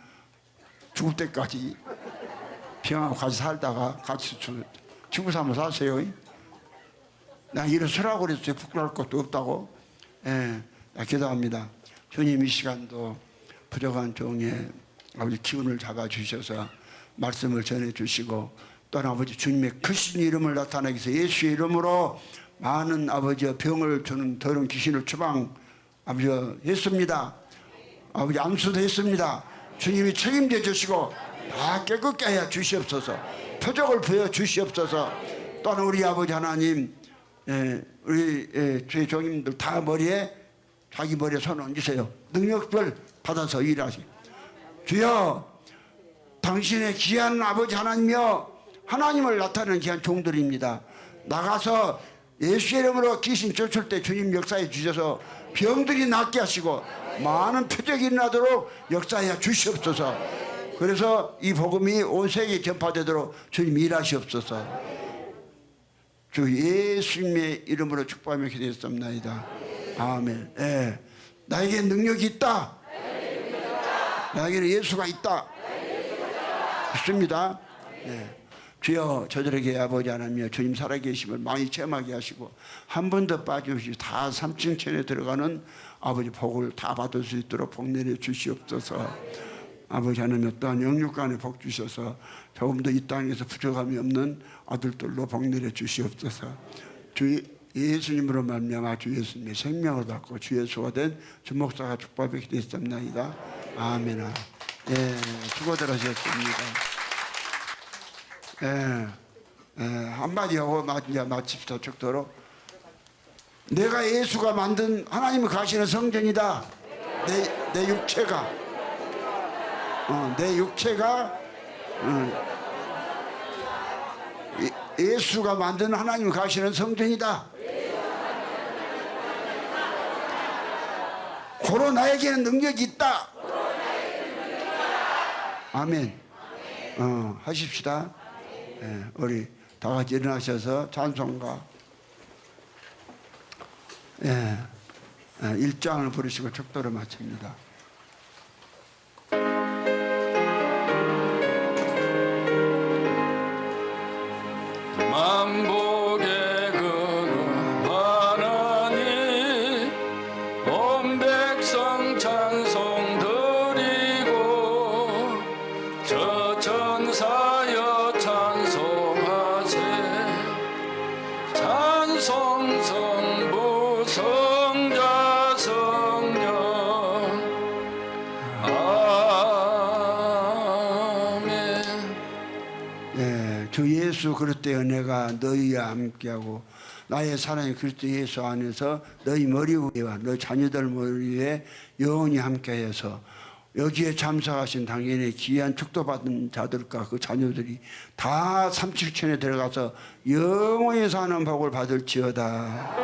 죽을 때까지 병하고 같이 살다가 같이 친구 삼아 사세요. 나 일어서라고 그랬어요. 부끄러울 것도 없다고. 기도합니다. 주님 이 시간도 부족한 종의 아버지 기운을 잡아주셔서 말씀을 전해주시고 또 아버지 주님의 크신 이름을 나타내기 위해서 예수의 이름으로 많은 아버지 병을 주는 더러운 귀신을 추방 아버지 했습니다. 아버지 암수도 했습니다. 주님이 책임져 주시고 다 깨끗게 해 주시옵소서. 표적을 보여 주시옵소서. 또한 우리 아버지 하나님 우리 주의 종님들 다 머리에 자기 머리에 손 얹으세요. 능력들 받아서 일하시. 주여 당신의 귀한 아버지 하나님이여 하나님을 나타내는 귀한 종들입니다. 나가서 예수의 이름으로 귀신 쫓을 때 주님 역사해 주셔서 병들이 낫게 하시고 많은 표적이 일어나도록 역사해 주시옵소서. 그래서 이 복음이 온 세계에 전파되도록 주님 일하시옵소서. 주 예수님의 이름으로 축복하며 기도했습니다. 아멘. 나에게 능력이 있다. 나에게는 예수가 있다. 있습니다. 주여 저들에게 아버지 하나님이여 주님 살아계심을 많이 체험하게 하시고 한 번도 빠짐없이 다 삼층천에 들어가는 아버지 복을 다 받을 수 있도록 복 내려 주시옵소서. 아버지 하나님 또한 영육간에 복 주셔서 조금 더 이 땅에서 부족함이 없는 아들들로 복 내려 주시옵소서. 주 예수님으로 말미암아 주 예수님의 생명을 받고 주 예수가 된 주 목사가 축복하게 되었습니다. 아멘. 수고들 하셨습니다. 한마디 하고 이제 마칩시다. 죽도록. 내가 예수가 만든 하나님이 가시는 성전이다. 내 육체가 내 육체가 예수가 만든 하나님 가시는 성전이다. 고로 나에게는 능력이 있다. 아멘. 하십시다. 예, 우리 다 같이 일어나셔서 찬송가 1장을 부르시고 축도를 마칩니다. 만복의 근원 하나님 온 백성 찬송 드리고 저 천사여 찬송하세 찬송 성부 성자 성령 아멘. 주 예수 그리스도의 은혜가 너희와 함께하고 나의 사랑의 그리스도 예수 안에서 너희 머리 위와 너희 자녀들 머리 위에 영원히 함께해서 여기에 참석하신 당연히 귀한 축도받은 자들과 그 자녀들이 다 삼칠천에 들어가서 영원히 사는 복을 받을지어다.